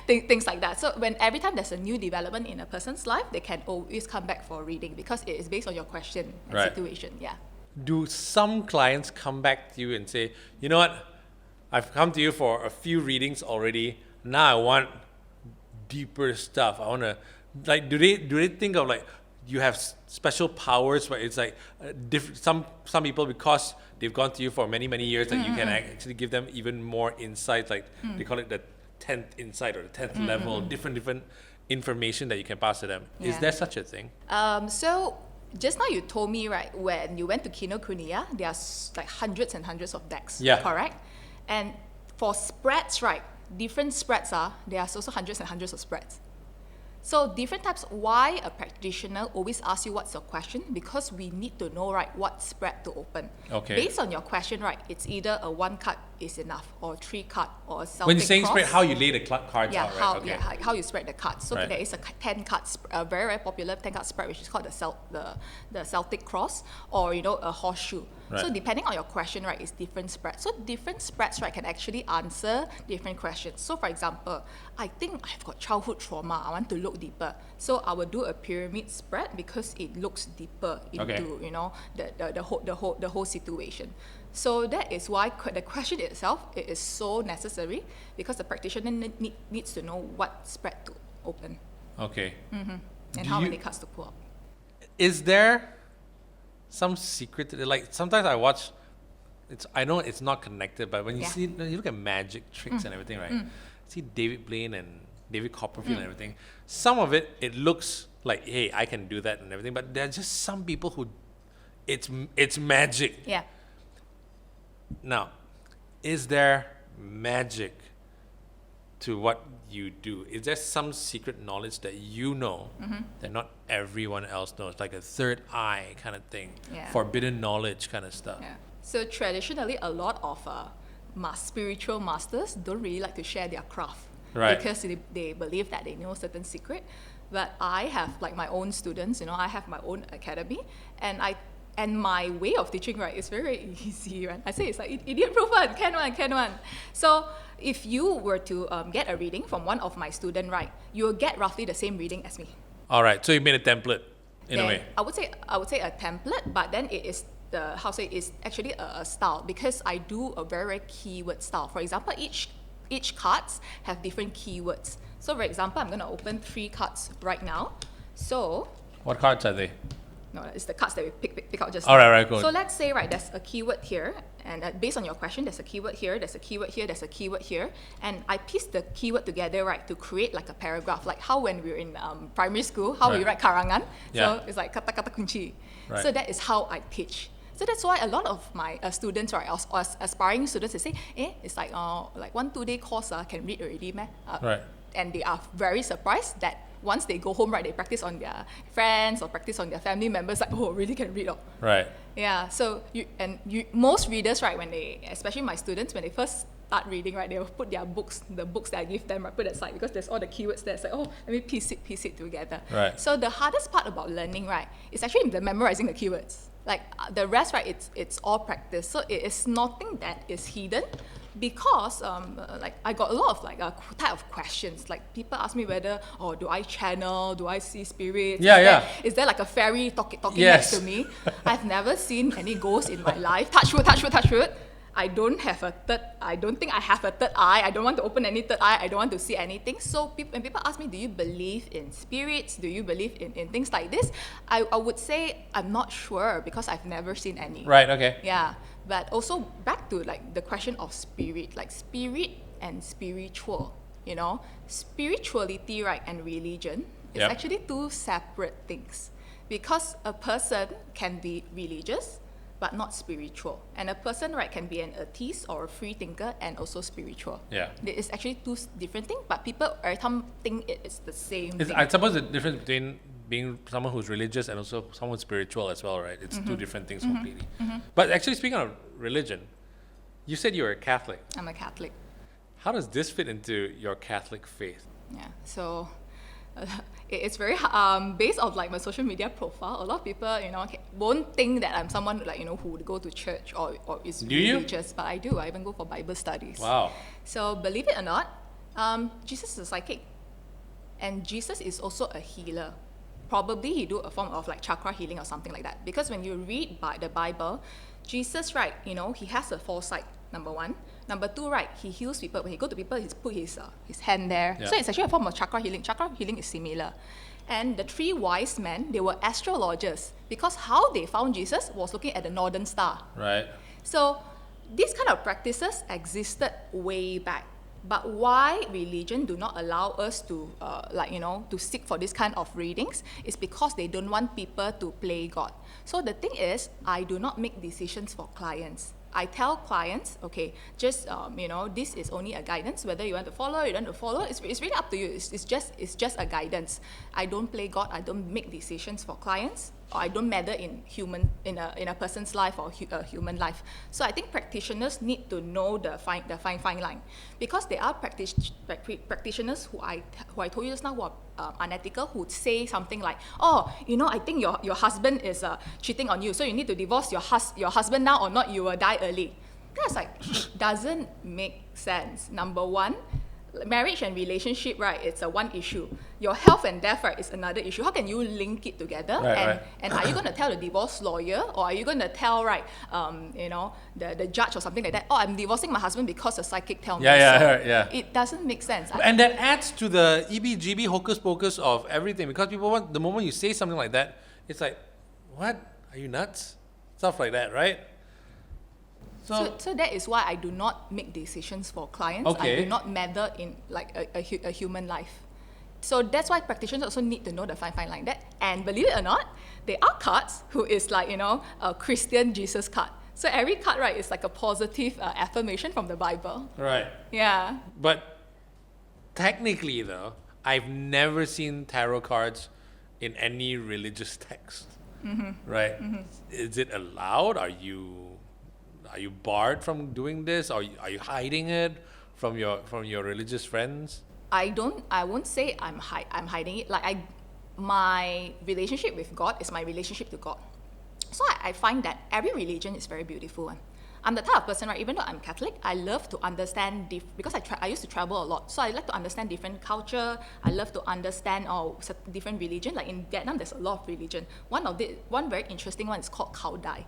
Things like that. So every time there's a new development in a person's life, they can always come back for a reading because it is based on your question and situation. Yeah. Do some clients come back to you and say, you know what, I've come to you for a few readings already. Now I want deeper stuff. I want to, like, do they think of like you have special powers where it's like different? Some people, because they've gone to you for many years, that you can actually give them even more insights. Like they call it the 10th insight or the 10th level, different information that you can pass to them. Yeah. Is there such a thing? So just now you told me, right, when you went to Kinokuniya, there are like hundreds and hundreds of decks, correct? And for spreads, right, different spreads there are also hundreds and hundreds of spreads. So different types, why a practitioner always asks you what's your question? Because we need to know, right, what spread to open. Okay. Based on your question, right, it's either a 1 card is enough, or 3 card, or a Celtic When you're saying cross. spread, how you lay the cards out, right? How you spread the cards. So there is a 10 cards, a very, very popular 10 card spread, which is called the Celtic cross, or a horseshoe. Right. So depending on your question, right, it's different spreads. So different spreads, right, can actually answer different questions. So for example, I think I've got childhood trauma. I want to look deeper. So I will do a pyramid spread because it looks deeper into the whole situation. So that is why the question itself is so necessary, because the practitioner needs to know what spread to open. Okay. And how many cards to pull up. Is there some secret to it? Like sometimes I watch, I know it's not connected, but when you you look at magic tricks and everything, right? See David Blaine and David Copperfield and everything. Some of it looks like, hey, I can do that and everything, but there are just some people who, it's magic. Yeah. Now, is there magic to what you do? Is there some secret knowledge that you know that not everyone else knows, like a third eye kind of thing, forbidden knowledge kind of stuff? Yeah. So traditionally, a lot of spiritual masters don't really like to share their craft, right? Because they believe that they know a certain secret. But I have like my own students, I have my own academy, and my way of teaching, right, is very, very easy, right? I say it's like idiot-proof one, can one. So if you were to get a reading from one of my students, right, you will get roughly the same reading as me. All right. So you made a template in a Then way. I would say a template, but then it is it's actually a style, because I do a very, very keyword style. For example, each cards have different keywords. So for example, I'm gonna open 3 cards right now. So What cards are they? no, it's the cards that we pick out just All now. right, cool. So let's say, right, there's a keyword here, and based on your question, there's a keyword here, there's a keyword here, there's a keyword here, and I piece the keyword together, right, to create like a paragraph, like how when we were in primary school, how we Right. write karangan. Yeah. So it's like kata-kata kunci. Right. So that is how I teach. So that's why a lot of my students, right, or aspiring students, they say, it's like 1-2 day course, can read already, meh? Right. And they are very surprised that once they go home, right, they practice on their friends or practice on their family members, like, oh, really can read. Oh. Right. Yeah, so most readers, right, especially my students, when they first start reading, right, they will put their books, the books that I give them, right, put aside, because there's all the keywords there. It's like, oh, let me piece it together. Right. So the hardest part about learning, right, is actually the memorizing the keywords. Like the rest, right, it's all practice. So it is nothing that is hidden, because like I got a lot of like type of questions. Like people ask me whether, do I channel, do I see spirits? Is there like a fairy talking Yes. next to me? I've never seen any ghosts in my life. Touch wood, touch wood, touch wood. I don't think I have a third eye. I don't want to open any third eye. I don't want to see anything. So when people ask me, do you believe in spirits? Do you believe in things like this? I would say I'm not sure, because I've never seen any. Right. Okay. Yeah. But also back to like the question of spirit, like spirit and spiritual, spirituality, right, and religion is Yep. actually 2 separate things, because a person can be religious but not spiritual, and a person, right, can be an atheist or a free thinker and also spiritual. Yeah. It's actually 2 different things, but people every time think it's the same thing. I suppose the difference between being someone who's religious and also someone spiritual as well, right? It's 2 different things completely. But actually, speaking of religion, you said you're a Catholic. I'm a Catholic. How does this fit into your Catholic faith? Yeah, so it's very based on like my social media profile. A lot of people, won't think that I'm someone like who would go to church or is Do you? religious, but I do. I even go for Bible studies. Wow. So believe it or not, Jesus is a psychic, and Jesus is also a healer. Probably he do a form of like chakra healing or something like that. Because when you read by the Bible, Jesus, right, he has a foresight. Number 1. Number 2, right, he heals people. When he go to people, he put his hand there. Yeah. So it's actually a form of chakra healing. Chakra healing is similar. And the 3 wise men, they were astrologers, because how they found Jesus was looking at the northern star. Right. So these kind of practices existed way back. But why religion do not allow us to, to seek for this kind of readings is because they don't want people to play God. So the thing is, I do not make decisions for clients. I tell clients, okay, just this is only a guidance. Whether you want to follow or you don't want to follow, it's really up to you. It's just a guidance. I don't play God. I don't make decisions for clients, or I don't meddle in a person's life or a human life. So I think practitioners need to know the fine line, because there are practitioners who I told you just now who are unethical, who would say something like, I think your husband is cheating on you, so you need to divorce your husband now, or not you will die early. That's like, it doesn't make sense. Number 1, marriage and relationship, right, it's a one issue. Your health and death, right, is another issue. How can you link it together? Right. And are you going to tell the divorce lawyer, or are you going to tell, right, the judge or something like that, I'm divorcing my husband because the psychic tell me so. Yeah. It doesn't make sense. And that adds to the EBGB hocus pocus of everything, because people want, the moment you say something like that, it's like, what? Are you nuts? Stuff like that, right? So that is why I do not make decisions for clients. Okay. I do not meddle in like a human life. So that's why practitioners also need to know the fine line. And believe it or not, there are cards who is like, a Christian Jesus card. So every card, right, is like a positive affirmation from the Bible. Right. Yeah. But technically, though, I've never seen tarot cards in any religious text. Right? Is it allowed? Are you barred from doing this? Are you hiding it from your religious friends? I won't say I'm hiding it. Like my relationship with God is my relationship to God. So I find that every religion is very beautiful. I'm the type of person, right, even though I'm Catholic, I love to understand, because I used to travel a lot, so I like to understand different culture, I love to understand different religion. Like in Vietnam, there's a lot of religion. One very interesting one is called Khao Dai.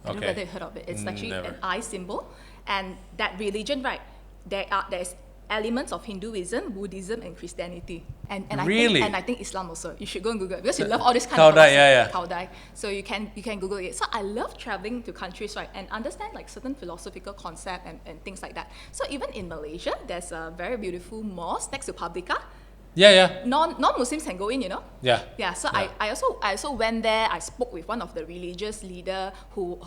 I don't know whether you've heard of it. It's actually an eye symbol. And that religion, right, there's elements of Hinduism, Buddhism, and Christianity. And Really? I think Islam also. You should go and Google it because you love all this kind Khao of Dai, philosophy. Khao Dai. So you can Google it. So I love traveling to countries, right, and understand like certain philosophical concept and things like that. So even in Malaysia, there's a very beautiful mosque next to Publica. Yeah. Non-Muslims can go in, you know. Yeah. So Yeah. I also went there. I spoke with one of the religious leader who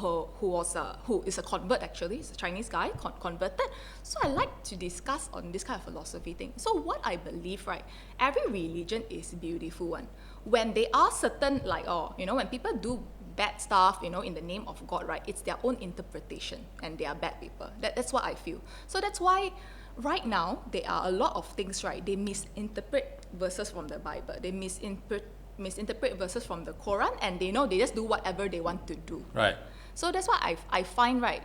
is a convert actually. He's a Chinese guy converted. So I like to discuss on this kind of philosophy thing. So what I believe, right? Every religion is beautiful one. When they are certain like when people do bad stuff, in the name of God, right? It's their own interpretation and they are bad people. That's what I feel. So that's why. Right now, there are a lot of things, right? They misinterpret verses from the Bible. They misinterpret verses from the Quran, and they just do whatever they want to do. Right. So that's why I find, right,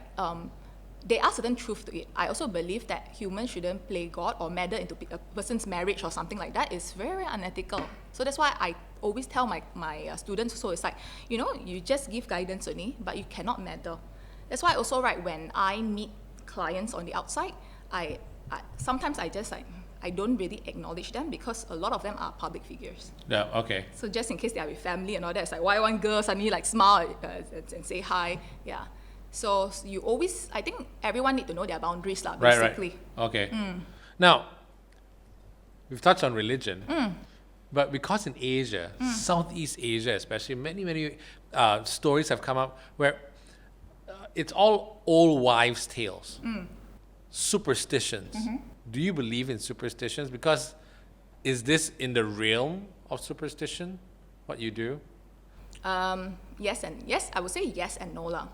there are certain truth to it. I also believe that humans shouldn't play God or meddle into a person's marriage or something like that. It's very, very unethical. So that's why I always tell my students, so it's like, you just give guidance only, but you cannot meddle. That's why also, right, when I meet clients on the outside, sometimes I just I don't really acknowledge them because a lot of them are public figures. Yeah, okay. So just in case they are with family and all that, it's like why one girl suddenly like smile and say hi. Yeah. So you always, I think everyone need to know their boundaries lah, basically. Right. Okay. Now, we've touched on religion, but because in Asia, Southeast Asia especially, many stories have come up where it's all old wives' tales. Superstitions. Do you believe in superstitions? Because is this in the realm of superstition, what you do? Yes, I would say yes and no lah.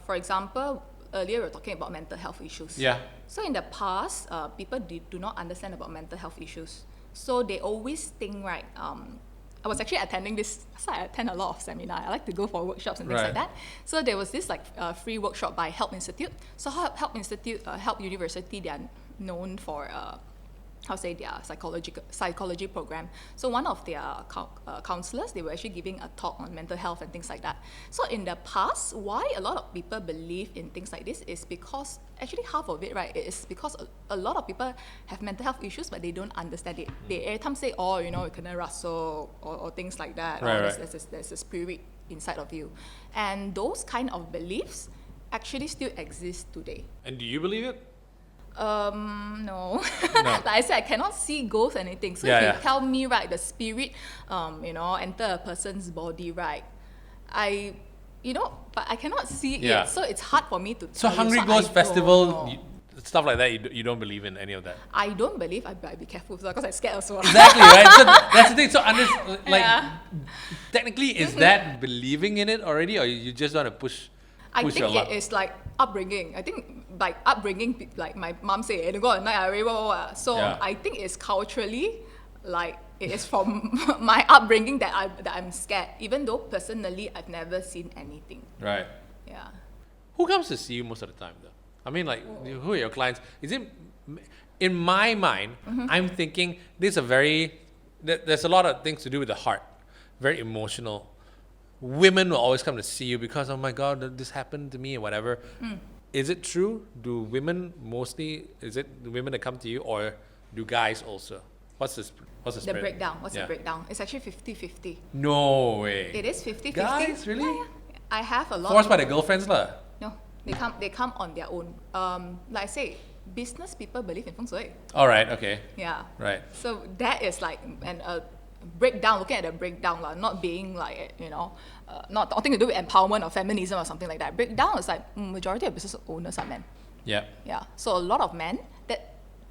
For example, earlier we were talking about mental health issues. Yeah. So in the past, people do not understand about mental health issues. So they always think, right, I was actually attending this, so I attend a lot of seminars. I like to go for workshops and things like that. So there was this free workshop by Help Institute. So Help University, they are known for their psychology program. So one of their counselors, they were actually giving a talk on mental health and things like that. So in the past, why a lot of people believe in things like this is because actually half of it, right, is because a lot of people have mental health issues, but they don't understand it. They every time say, you kena raso or things like that. There's a spirit inside of you. And those kind of beliefs actually still exist today. And do you believe it? No. Like I said, I cannot see ghosts or anything. So if you tell me, right, the spirit, enter a person's body, right, but I cannot see it. So it's hard for me to tell. So Hungry Ghost Festival, stuff like that, you don't believe in any of that? I don't believe. I'd be careful because I'm scared also. Exactly, right? So that's the thing. So technically, is that believing in it already, or you just want to push I think your luck? It is like upbringing. I think like upbringing, like my mom say, go at night, so I think it's culturally, like it is from my upbringing that I'm scared, even though personally I've never seen anything. Right. Yeah. Who comes to see you most of the time, though? I mean, like, who are your clients? Is it, in my mind, I'm thinking there's a lot of things to do with the heart, very emotional. Women will always come to see you because, oh my God, this happened to me or whatever. Is it true? Do women mostly, is it the women that come to you, or do guys also? What's the spread? The breakdown. What's the breakdown? It's actually 50-50. No way. It is 50-50. Guys, really? Yeah. I have a lot. Forced by their girlfriends, lah? No, they come on their own. Like I say, business people believe in feng shui. All right, okay. Yeah. Right. So that is like breakdown, looking at the breakdown, not being like, nothing to do with empowerment or feminism or something like that. Breakdown is like majority of business owners are men. Yeah. Yeah. So a lot of men,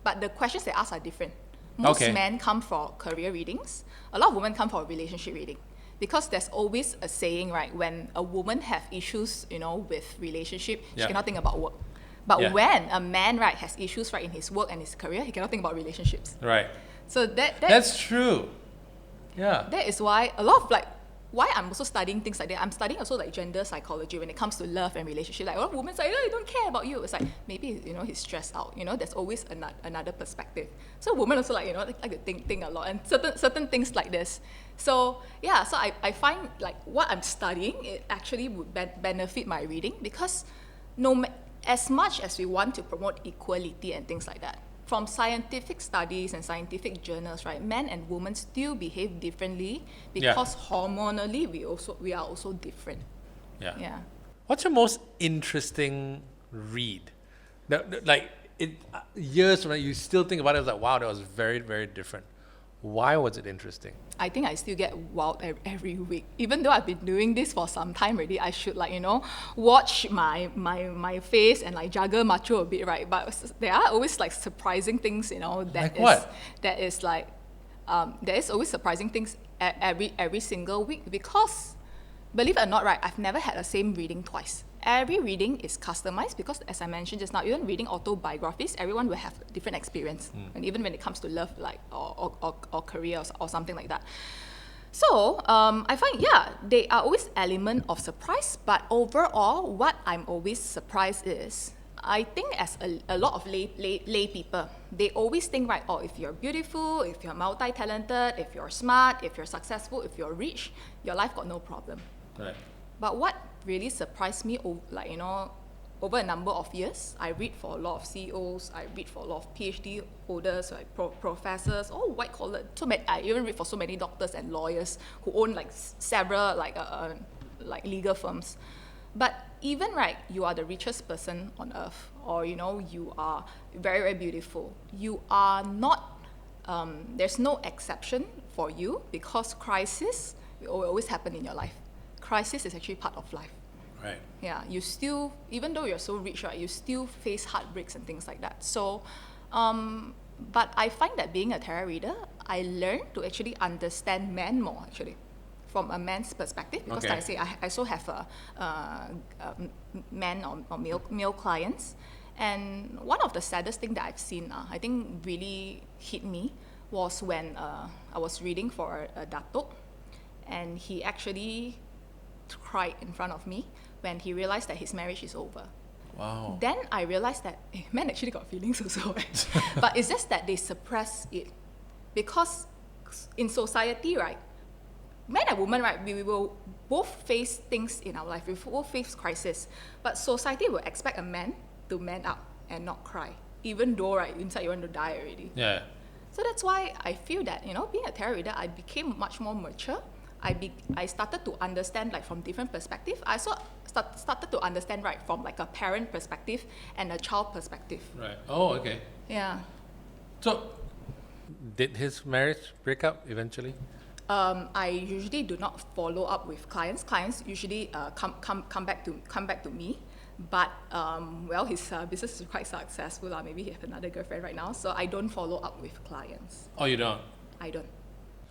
but the questions they ask are different. Most men come for career readings. A lot of women come for relationship reading. Because there's always a saying, right, when a woman have issues, with relationship, she cannot think about work. But when a man, right, has issues, right, in his work and his career, he cannot think about relationships. Right. So that's true. Yeah. That is why a lot of why I'm also studying things like that. I'm studying also like gender psychology when it comes to love and relationship. Like, a woman's like, I don't care about you. It's like, maybe, he's stressed out. There's always another perspective. So women also like, like to think a lot and certain things like this. So yeah, so I find like what I'm studying, it actually would benefit my reading, because as much as we want to promote equality and things like that, from scientific studies and scientific journals, right, men and women still behave differently because hormonally we are also different. Yeah. What's your most interesting read? Years from now, you still think about it as like, wow, that was very, very different. Why was it interesting? I think I still get wowed every week. Even though I've been doing this for some time already, I should watch my face and like juggle macho a bit, right? But there are always like surprising things, Like what? That is like, there is always surprising things every single week, because, believe it or not, right, I've never had the same reading twice. Every reading is customized because, as I mentioned just now, even reading autobiographies, everyone will have different experience. And even when it comes to love, like, or career or something like that. So I find, they are always element of surprise, but overall, what I'm always surprised is, I think as a lot of lay people, they always think, right, if you're beautiful, if you're multi-talented, if you're smart, if you're successful, if you're rich, your life got no problem. Right. But what really surprised me, over a number of years, I read for a lot of CEOs, I read for a lot of PhD holders, like professors, all white collar. I even read for so many doctors and lawyers who own like several like legal firms. But even, right, you are the richest person on earth, or you are very, very beautiful, you are not. There's no exception for you, because crisis will always happen in your life. Crisis is actually part of life. Right. Yeah, you still, even though you're so rich, right, you still face heartbreaks and things like that. So, but I find that being a tarot reader, I learned to actually understand men more, actually, from a man's perspective. Because I say I also have a men or male clients. And one of the saddest thing that I've seen, I think really hit me, was when I was reading for a datuk, and he actually cried in front of me when he realized that his marriage is over. Wow. Then I realized that men actually got feelings also. But it's just that they suppress it. Because in society, right, men and women, right, we will both face things in our life. We both face crisis. But society will expect a man to man up and not cry, even though, right, inside you want to die already. Yeah. So that's why I feel that, being a tarot reader, I became much more mature. I started to understand, like, from different perspectives. I also started to understand, right, from like a parent perspective and a child perspective. Right. Oh, okay. Yeah. So, did his marriage break up eventually? I usually do not follow up with clients. Clients usually come back to me. But his business is quite successful. Maybe he has another girlfriend right now. So I don't follow up with clients. Oh, you don't? I don't.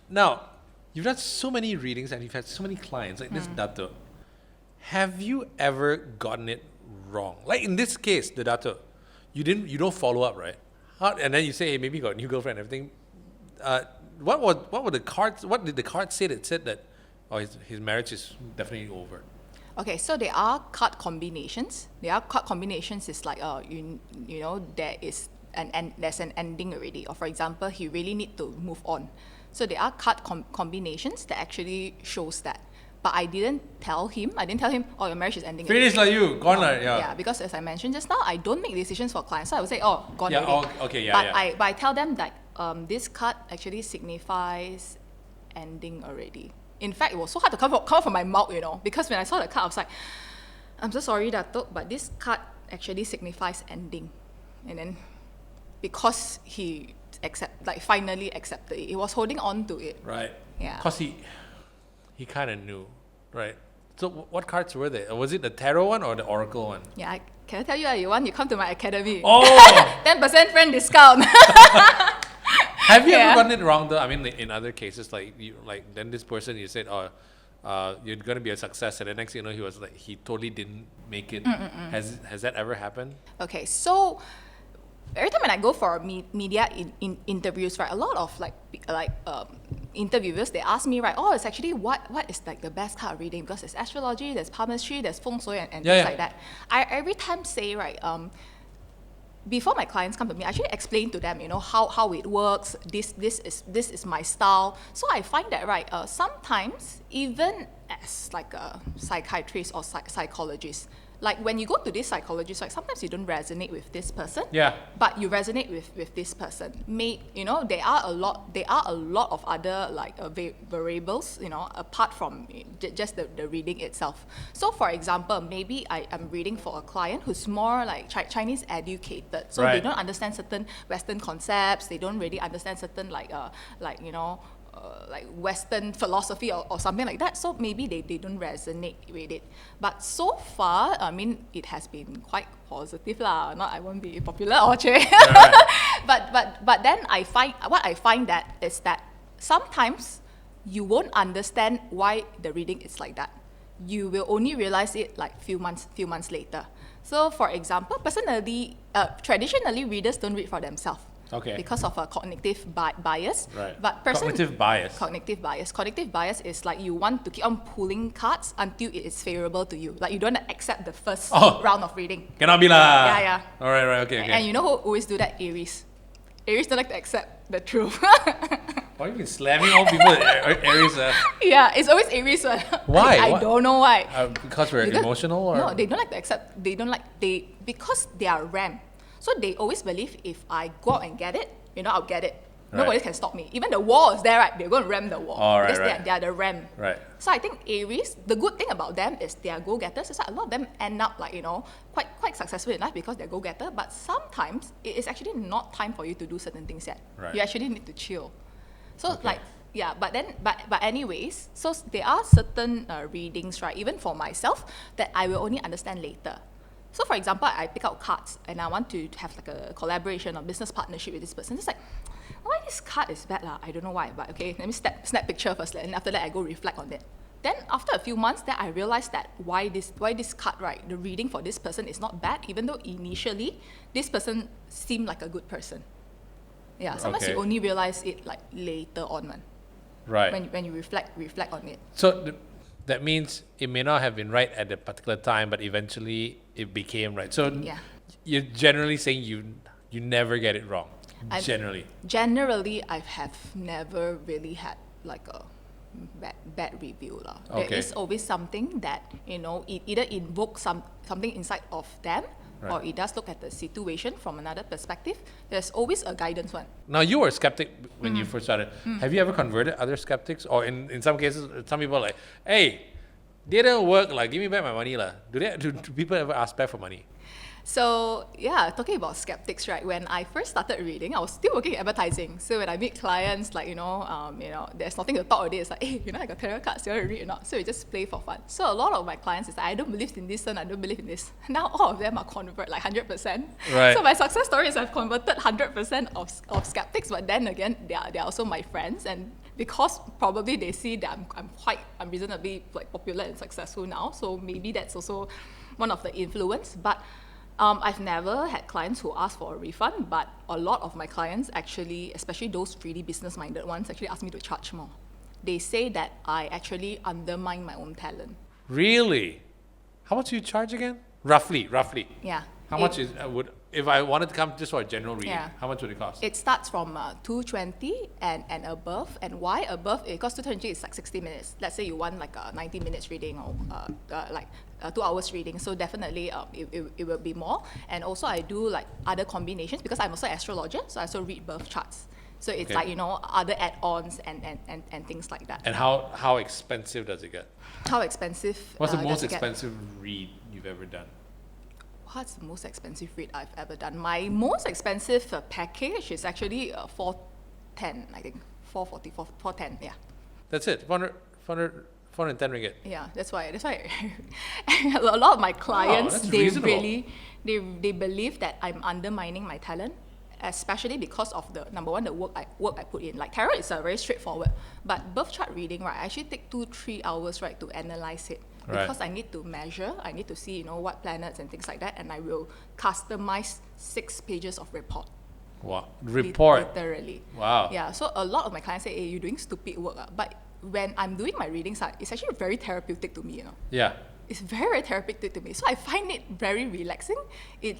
Now, you've done so many readings and you've had so many clients, like this dato. Have you ever gotten it wrong? Like in this case, the dato, you don't follow up, right? And then you say, hey, maybe you got a new girlfriend and everything. What were the cards? What did the cards say that said that his marriage is definitely over? Okay, so there are card combinations. Card combinations is like there's an ending already. Or for example, he really need to move on. So there are card combinations that actually shows that. But I didn't tell him, oh, your marriage is ending. Finish like you, gone like, yeah. Yeah, because as I mentioned just now, I don't make decisions for clients. So I would say, oh, gone yeah, already. Okay, yeah, but yeah. I tell them that this card actually signifies ending already. In fact, it was so hard to come out from my mouth, because when I saw the card, I was like, I'm so sorry, Datuk, but this card actually signifies ending. And then, because he finally accepted it, he was holding on to it. Right. Yeah. Because he kind of knew, right? So what cards were they? Was it the tarot one or the oracle one? Yeah, can I tell you, you want, you come to my academy. Oh! 10% friend discount. Have you ever gotten it wrong though? I mean, in other cases, then this person, you said, you're gonna be a success, and the next thing you know, he totally didn't make it. Has that ever happened? Okay, so every time when I go for media in interviews, right, a lot of interviewers, they ask me, right, oh, it's actually what is like the best card reading, because there's astrology, there's palmistry, there's feng shui, and things like that. I every time say, right, before my clients come to me, I actually explain to them, how it works. This is my style. So I find that, right, sometimes even as like a psychiatrist or psychologist, like when you go to this psychologist, like sometimes you don't resonate with this person, but you resonate with this person. There are a lot of other like variables, apart from just the reading itself. So for example, maybe I am reading for a client who's more like Chinese educated, so they don't understand certain Western concepts. They don't really understand certain like Western philosophy or something like that. So maybe they don't resonate with it. But so far, I mean, it has been quite positive lah. Not I won't be popular or but then I find that is that sometimes you won't understand why the reading is like that. You will only realize it like few months later. So for example, personally, traditionally readers don't read for themselves. Okay. Because of a cognitive bias. Right. But Cognitive bias. Cognitive bias. Cognitive bias is like you want to keep on pulling cards until it is favorable to you. Like you don't accept the first round of reading. Cannot be lah. Yeah. All right, okay. And you know who always do that? Aries. Aries don't like to accept the truth. Why have you been slamming all people at Aries? Yeah, it's always Aries. Why? I don't know why. Because we're emotional? Or? No, they don't like to accept. Because they are RAM. So they always believe if I go out and get it, I'll get it. Nobody can stop me. Even the wall is there, right? They're going to ram the wall. Because they are the ram. Right. So I think Aries, the good thing about them is they are go-getters. It's like a lot of them end up like, quite successful in life because they're go-getter. But sometimes it is actually not time for you to do certain things yet. Right. You actually need to chill. So but anyways, so there are certain readings, right, even for myself, that I will only understand later. So for example, I pick out cards and I want to have like a collaboration or business partnership with this person. It's like, why this card is bad lah? I don't know why, but okay, let me snap picture first, and after that I go reflect on it. Then after a few months, then I realized that why this card, right, the reading for this person is not bad, even though initially this person seemed like a good person. Yeah, sometimes you only realize it like later on, man. Right. When you reflect on it. So that means it may not have been right at a particular time, but eventually it became right. So you're generally saying you never get it wrong. Generally, I have never really had like a bad review lah. There is always something that it either invokes something inside of them, or it does look at the situation from another perspective. There's always a guidance one. Now, you were a skeptic when you first started. Have you ever converted other skeptics? Or in some cases, some people are like, hey, didn't work, like, give me back my money lah. Do people ever ask back for money? So yeah, talking about skeptics, right? When I first started reading, I was still working in advertising. So when I meet clients, like there's nothing to talk already. It's like, hey, I got tarot cards. You want to read or not? So we just play for fun. So a lot of my clients is like, I don't believe in this, and I don't believe in this. Now all of them are convert like 100%. Right. So my success story is I've converted 100% of skeptics. But then again, they are also my friends, and because probably they see that I'm reasonably like popular and successful now. So maybe that's also one of the influence. But I've never had clients who ask for a refund, but a lot of my clients actually, especially those really business-minded ones, actually ask me to charge more. They say that I actually undermine my own talent. Really? How much do you charge again? Roughly. Yeah. How much if I wanted to come just for a general reading, how much would it cost? It starts from 220 and above. And why above? Because 220 is like 60 minutes. Let's say you want like a 90 minutes reading or like 2 hours reading. So definitely it will be more. And also I do like other combinations because I'm also an astrologer. So I also read birth charts. So it's like, other add-ons and things like that. And how expensive does it get? How expensive? What's the most expensive read you've ever done? What's the most expensive read I've ever done? My most expensive package is actually 410, I think. 440, 410, yeah. That's it? 410 ringgit? Yeah, that's why a lot of my clients, they really, they believe that I'm undermining my talent, especially because of the, number one, the work I put in. Like tarot is very straightforward, but birth chart reading, right, I actually take 2-3 hours, right, to analyze it. Because I need to measure, I need to see, what planets and things like that, and I will customize 6 pages of report. Wow. Report. Literally. Wow. Yeah, so a lot of my clients say, hey, you're doing stupid work. But when I'm doing my readings, it's actually very therapeutic to me, Yeah. It's very, very therapeutic to me. So I find it very relaxing.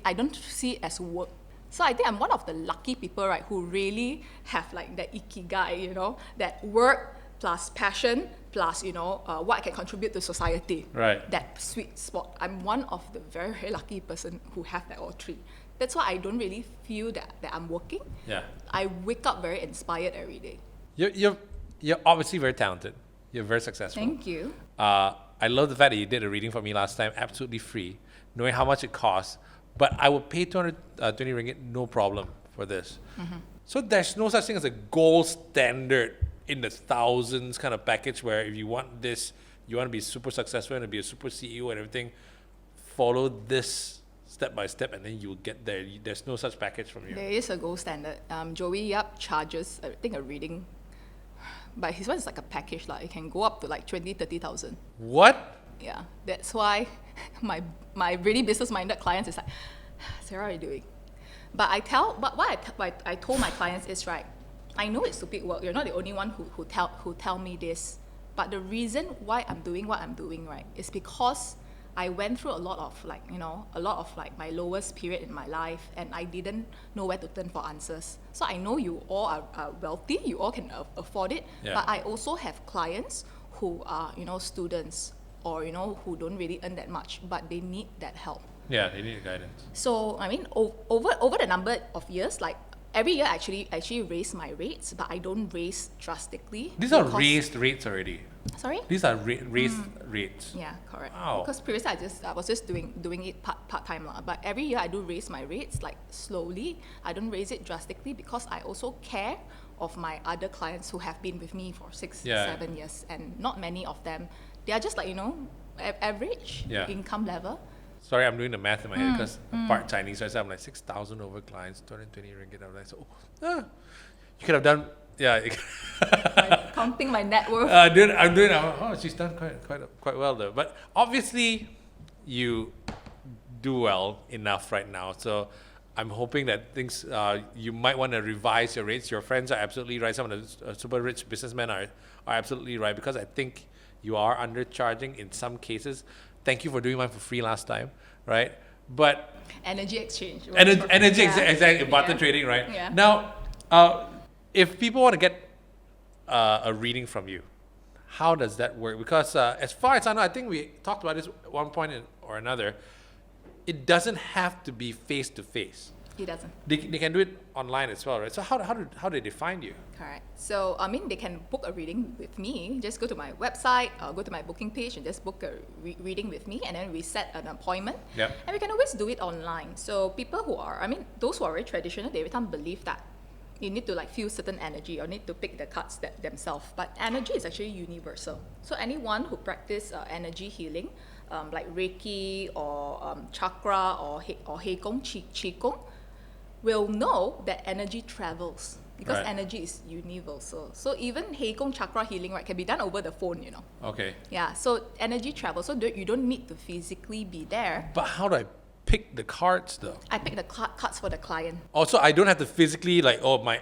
I don't see it as work. So I think I'm one of the lucky people, right, who really have like that ikigai, that work plus passion plus, what I can contribute to society. Right. That sweet spot. I'm one of the very, very lucky person who have that all three. That's why I don't really feel that I'm working. Yeah. I wake up very inspired every day. You're obviously very talented. You're very successful. Thank you. I love the fact that you did a reading for me last time, absolutely free, knowing how much it costs. But I would pay 220 ringgit, no problem, for this. Mm-hmm. So there's no such thing as a gold standard in the thousands kind of package where if you want this, you want to be super successful and be a super CEO and everything, follow this step by step and then you'll get there. There's no such package from you. There is a gold standard. Joey Yap charges, I think, a reading, but his one is like a package. It can go up to like 20,000, 30,000. What? Yeah, that's why my really business-minded clients is like, Sarah, how are you doing? But what I told my clients is, right, I know it's stupid work. You're not the only one who tell me this. But the reason why I'm doing what I'm doing, right, is because I went through a lot of my lowest period in my life, and I didn't know where to turn for answers. So I know you all are wealthy, you all can afford it, Yeah. but I also have clients who are, students or, who don't really earn that much, but they need that help. Yeah, they need guidance. So, I mean, over the number of years, like every year I actually raise my rates, but I don't raise drastically. These are raised rates already. Sorry? These are raised rates. Yeah, correct. Wow. Because previously I was just doing it part time lah. But every year I do raise my rates like slowly. I don't raise it drastically because I also care of my other clients who have been with me for 6-7 years, and not many of them. They are just like average income level. Sorry, I'm doing the math in my head because part Chinese, so I'm like 6,000 over clients, 220 ringgit. I'm like, you could have done, Like counting my net worth. She's done quite well though. But obviously, you do well enough right now. So I'm hoping that things, you might want to revise your rates. Your friends are absolutely right. Some of the super rich businessmen are absolutely right, because I think you are undercharging in some cases. Thank you for doing mine for free last time, right? But energy exchange. Exactly, barter trading, right? Yeah. Now, if people want to get a reading from you, how does that work? Because as far as I know, I think we talked about this at one point or another, it doesn't have to be face to face. It doesn't. They can do it online as well, right? So how do they find you? Correct. So, I mean, they can book a reading with me. Just go to my website, go to my booking page, and just book a reading with me, and then we set an appointment. Yep. And we can always do it online. So people those who are very traditional, they every time believe that you need to feel certain energy or need to pick the cards themselves. But energy is actually universal. So anyone who practice energy healing, like Reiki or chakra or He Gong, Qi Gong, will know that energy travels, because Right. energy is universal. So even He Gong chakra healing, right, can be done over the phone, Okay. Yeah, so energy travels, so you don't need to physically be there. But how do I pick the cards though? I pick the cards for the client. Also, I don't have to physically my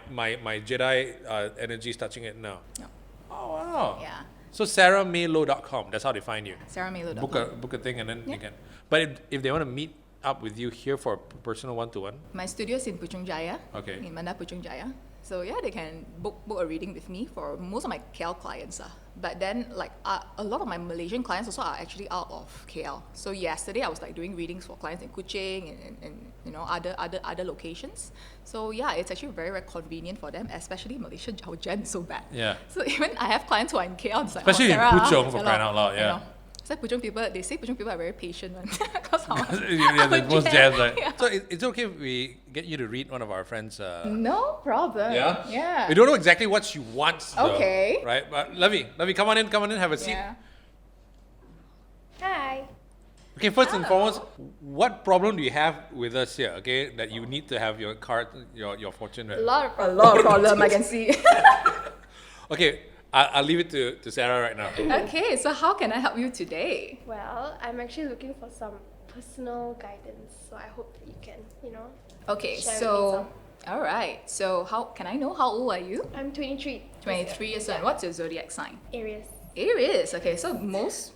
Jedi energy is touching it now. No. Oh wow. Yeah, So sarahmaylow.com, that's how they find you. sarahmaylow.com. Book a thing and then Yeah. you can. But if they want to meet up with you here for a personal one-to-one, My studio is in Puchong Jaya. Okay. In Manda Puchong Jaya. So yeah, they can book a reading with me for most of my KL clients. But then a lot of my Malaysian clients also are actually out of KL. So yesterday I was doing readings for clients in Kuching and other locations. So yeah, it's actually very, very convenient for them, especially Malaysia. Our gen is so bad. Yeah. So even I have clients who are in KL, it's like, Especially in Sarah, Puchong, for you crying know, out loud, you yeah. know. It's like Puchong people, they say Puchong people are very patient one. Because yeah, the most jazz, right? Yeah. So it's okay if we get you to read one of our friends. No problem. Yeah? Yeah. We don't know exactly what she wants though, Okay. right? But Lovey, come on in, have a seat. Yeah. Hi. Okay, first and Hello. foremost, what problem do you have with us here, okay, that you need to have your card, your fortune read? A lot of problem I can see. Okay, I'll leave it to Sarah right now. Okay, so how can I help you today? Well, I'm actually looking for some personal guidance, so I hope that you can, Okay, share with me so some. All right. So how can I know how old are you? I'm 23. 23 years old. And what's your zodiac sign? Aries. Aries. Okay, so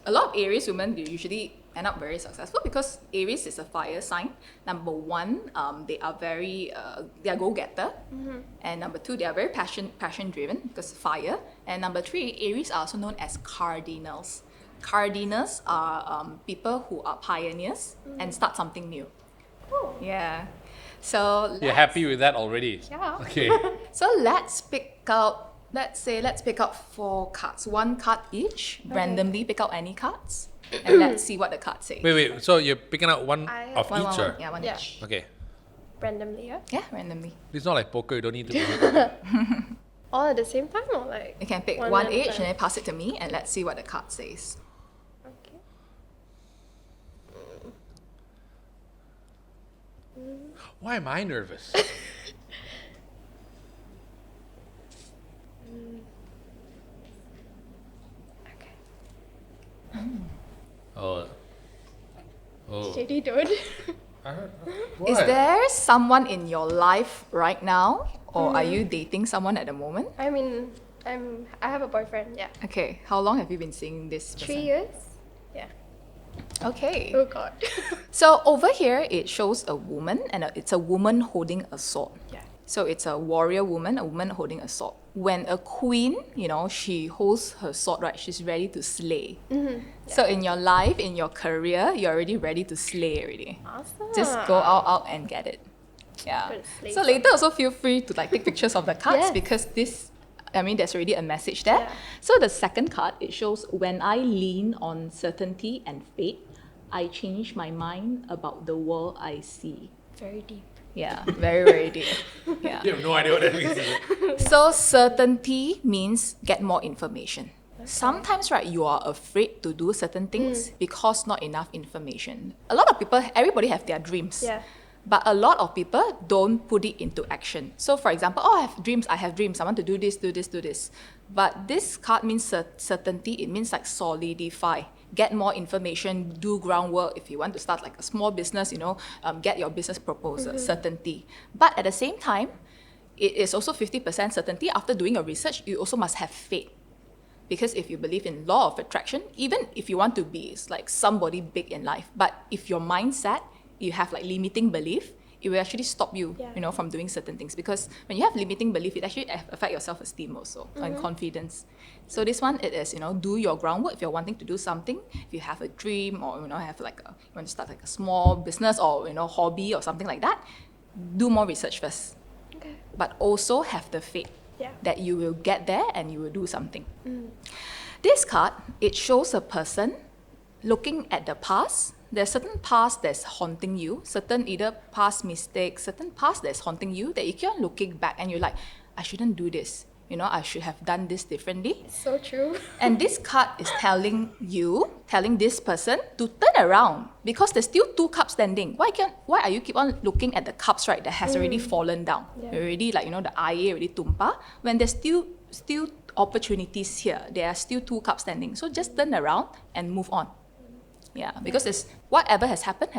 a lot of Aries women, they usually end up very successful because Aries is a fire sign. Number one, they are they are go-getter. And number two, they are very passion driven because fire. And number three, Aries are also known as cardinals. Cardinals are people who are pioneers and start something new. Oh. Yeah. So You're happy with that already? Yeah. Okay. So let's pick out 4 cards, 1 card each. Okay. Randomly pick out any cards, and let's see what the card says. Wait. So you're picking out one I of have each, or? Yeah, one Yeah. each. Okay. Randomly, yeah? Yeah, randomly. It's not like poker. You don't need to. All at the same time or like? You can pick one one at a each time? and then pass it to me, and let's see what the card says. Okay. Why am I nervous? Okay. Oh. Oh. Shady dude. What? Is there someone in your life right now, or are you dating someone at the moment? I mean, I have a boyfriend, yeah. Okay, how long have you been seeing this 3 person? years? Yeah. Okay. Oh god. So over here, it shows a woman, and it's a woman holding a sword. Yeah. So it's a warrior woman, a woman holding a sword. When a queen, she holds her sword, right, she's ready to slay. So in your life, in your career, you're already ready to slay already. Awesome. Just go out and get it. Yeah. Gonna slay So later also feel free to take pictures of the cards Yes. because there's already a message there. Yeah. So the second card, it shows when I lean on certainty and fate, I change my mind about the world I see. Very deep. Yeah, very, very deep. Yeah. You have no idea what that means. So certainty means get more information. Sometimes, right, you are afraid to do certain things because not enough information. A lot of people, everybody have their dreams. Yeah. But a lot of people don't put it into action. So for example, I have dreams, I want to do this. But this card means certainty, it means like solidify. Get more information, do groundwork. If you want to start like a small business, get your business proposal, certainty. But at the same time, it is also 50% certainty. After doing your research, you also must have faith. Because if you believe in law of attraction, even if you want to be like somebody big in life, but if your mindset, you have like limiting belief, it will actually stop you, Yeah. from doing certain things. Because when you have limiting belief, it actually affect your self-esteem also and confidence. So this one, it is, do your groundwork if you're wanting to do something. If you have a dream or, have like you want to start like a small business or, hobby or something like that, do more research first. Okay. But also have the faith Yeah. that you will get there and you will do something. This card, it shows a person looking at the past. There's certain past that's haunting you, certain either past mistakes, certain past that's haunting you that you keep on looking back and you're like, I shouldn't do this. I should have done this differently. So true. And this card is telling this person to turn around because there's still 2 cups standing. Why are you keep on looking at the cups, right, that has already fallen down? Yeah. Already the air already tumpah. When there's still opportunities here, there are still 2 cups standing. So just turn around and move on. Yeah, because whatever has happened,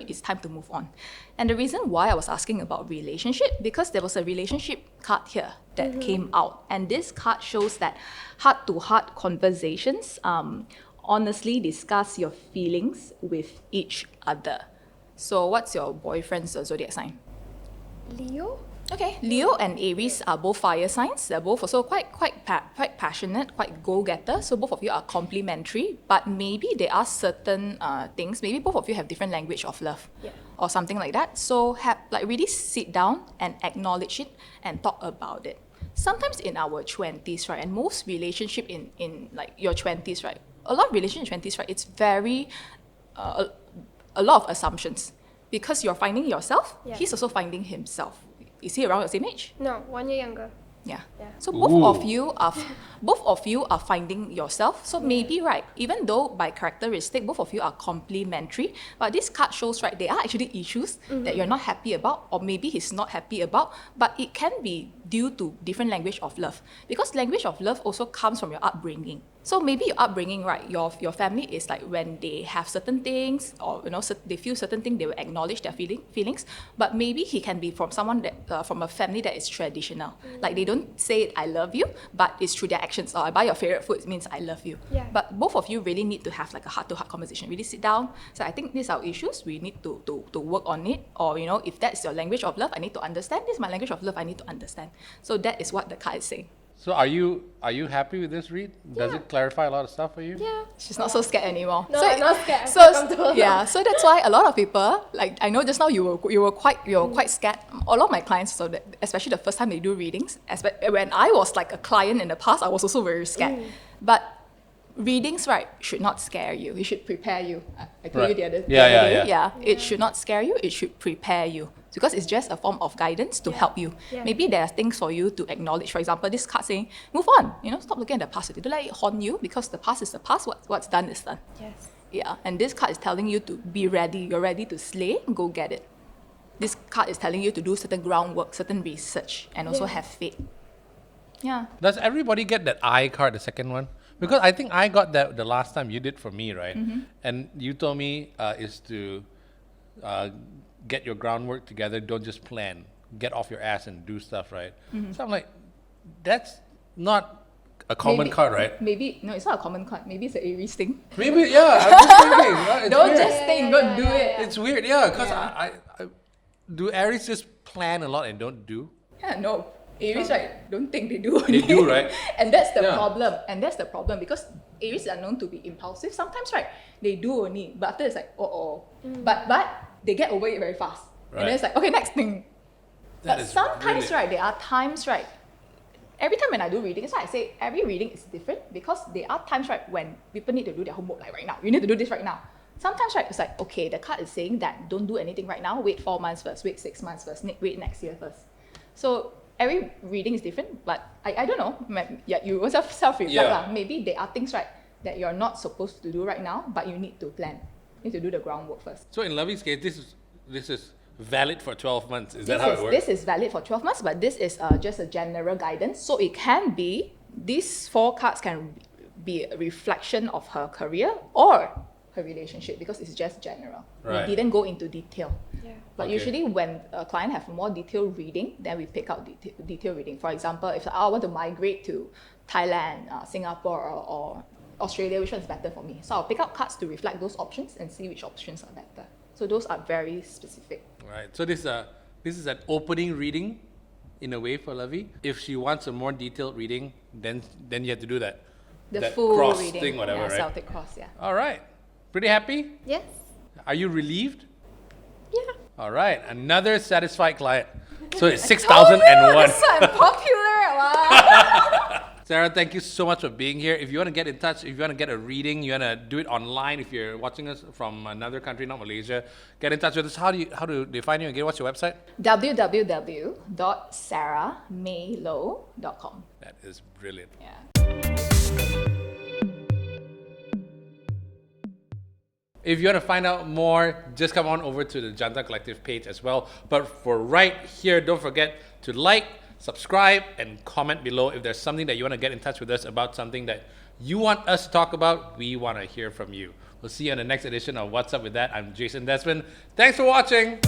it's time to move on. And the reason why I was asking about relationship, because there was a relationship card here that came out. And this card shows that heart-to-heart conversations, honestly discuss your feelings with each other. So what's your boyfriend's zodiac sign? Leo? Okay, Leo and Aries are both fire signs. They're both also quite passionate, quite go-getter. So both of you are complementary, but maybe there are certain things. Maybe both of you have different language of love, Yeah. or something like that. So really sit down and acknowledge it and talk about it. Sometimes in our 20s, right, and most relationship in like your 20s, right, a lot of relationship in 20s, right, it's very a lot of assumptions because you're finding yourself. Yeah. He's also finding himself. Is he around the same age? No, 1 year younger. Yeah. Yeah. So Ooh. both of you are finding yourself. So maybe right, even though by characteristic both of you are complementary, but this card shows right, there are actually issues that you're not happy about, or maybe he's not happy about, but it can be due to different language of love. Because language of love also comes from your upbringing. So maybe your upbringing, right? Your family is like when they have certain things, or they feel certain things, they will acknowledge their feelings. But maybe he can be from someone that from a family that is traditional. Like they don't say I love you, but it's through their actions. Or I buy your favorite food, it means I love you. Yeah. But both of you really need to have like a heart-to-heart conversation. Really sit down. So I think these are issues. We need to work on it. Or if that's your language of love, I need to understand. This is my language of love. I need to understand. So that is what the card is saying. So are you happy with this read? Does it clarify a lot of stuff for you? Yeah. She's not so scared anymore. No, I'm not scared. I'm So quite comfortable. yeah, so that's why a lot of people, like I know just now you were quite scared. A lot of my clients, so that, especially the first time they do readings, when I was like a client in the past, I was also very scared. But readings, right, should not scare you. It should prepare you. I told you Right. the other Yeah. day. It should not scare you. It should prepare you. Because it's just a form of guidance to help you. Yeah. Maybe there are things for you to acknowledge. For example, this card saying, move on. Stop looking at the past. Don't let it haunt you, because the past is the past. What's done is done. Yes. Yeah, and this card is telling you to be ready. You're ready to slay, go get it. This card is telling you to do certain groundwork, certain research, and also Yeah. have faith. Yeah. Does everybody get that I card, the second one? Because I think I got that the last time you did for me, right? And you told me is to get your groundwork together. Don't just plan. Get off your ass and do stuff, right? So I'm like, that's not a common card, right? Maybe, no, it's not a common card. Maybe it's an Aries thing. Maybe, yeah. I'm just thinking. Right? It's Don't weird. just think, don't do it. It's weird, yeah. Because Yeah. I do Aries just plan a lot and don't do? Yeah, no. Aries, right, don't think they do. They do, right? And that's the Yeah. problem. And that's the problem, because Aries are known to be impulsive. Sometimes, right, they do only, but after it's like, But they get over it very fast. And then Right. it's like, okay, next thing. That But is sometimes, really- right, there are times, right, every time when I do reading, that's why I say every reading is different, because there are times, right, when people need to do their homework, like right now. You need to do this right now. Sometimes, right, it's like, okay, the card is saying that don't do anything right now, wait 4 months first, wait 6 months first, wait next year first. So every reading is different, but I don't know. Yeah, you also self-reflect. Yeah. Maybe there are things, right, that you're not supposed to do right now, but you need to plan. You need to do the groundwork first. So in Lovey's case, this is valid for 12 months. Is that how it works? This is valid for 12 months, but this is just a general guidance. So it can be, these 4 cards can be a reflection of her career or her relationship, because it's just general. Right. We didn't go into detail. Yeah. But Okay. usually when a client have more detailed reading, then we pick out detailed reading. For example, if I want to migrate to Thailand, Singapore, or Australia, which one is better for me? So I'll pick out cards to reflect those options and see which options are better. So those are very specific. Right. So this is an opening reading, in a way, for Lovey. If she wants a more detailed reading, then you have to do that. The that full cross reading. thing, whatever, right? Celtic cross, yeah. All right. Pretty happy? Yes. Are you relieved? Yeah. All right. Another satisfied client. So it's 6,001. That's why I'm popular. Wow. Sarah, thank you so much for being here. If you want to get in touch, if you want to get a reading, you want to do it online, if you're watching us from another country, not Malaysia, get in touch with us. How do they find you again? What's your website? www.sarahmaylow.com. That is brilliant. Yeah. If you want to find out more, just come on over to the Jantan Collective page as well. But for right here, don't forget to like, subscribe, and comment below if there's something that you want to get in touch with us about, something that you want us to talk about. We want to hear from you. We'll see you on the next edition of What's Up With That. I'm Jason Desmond. Thanks for watching.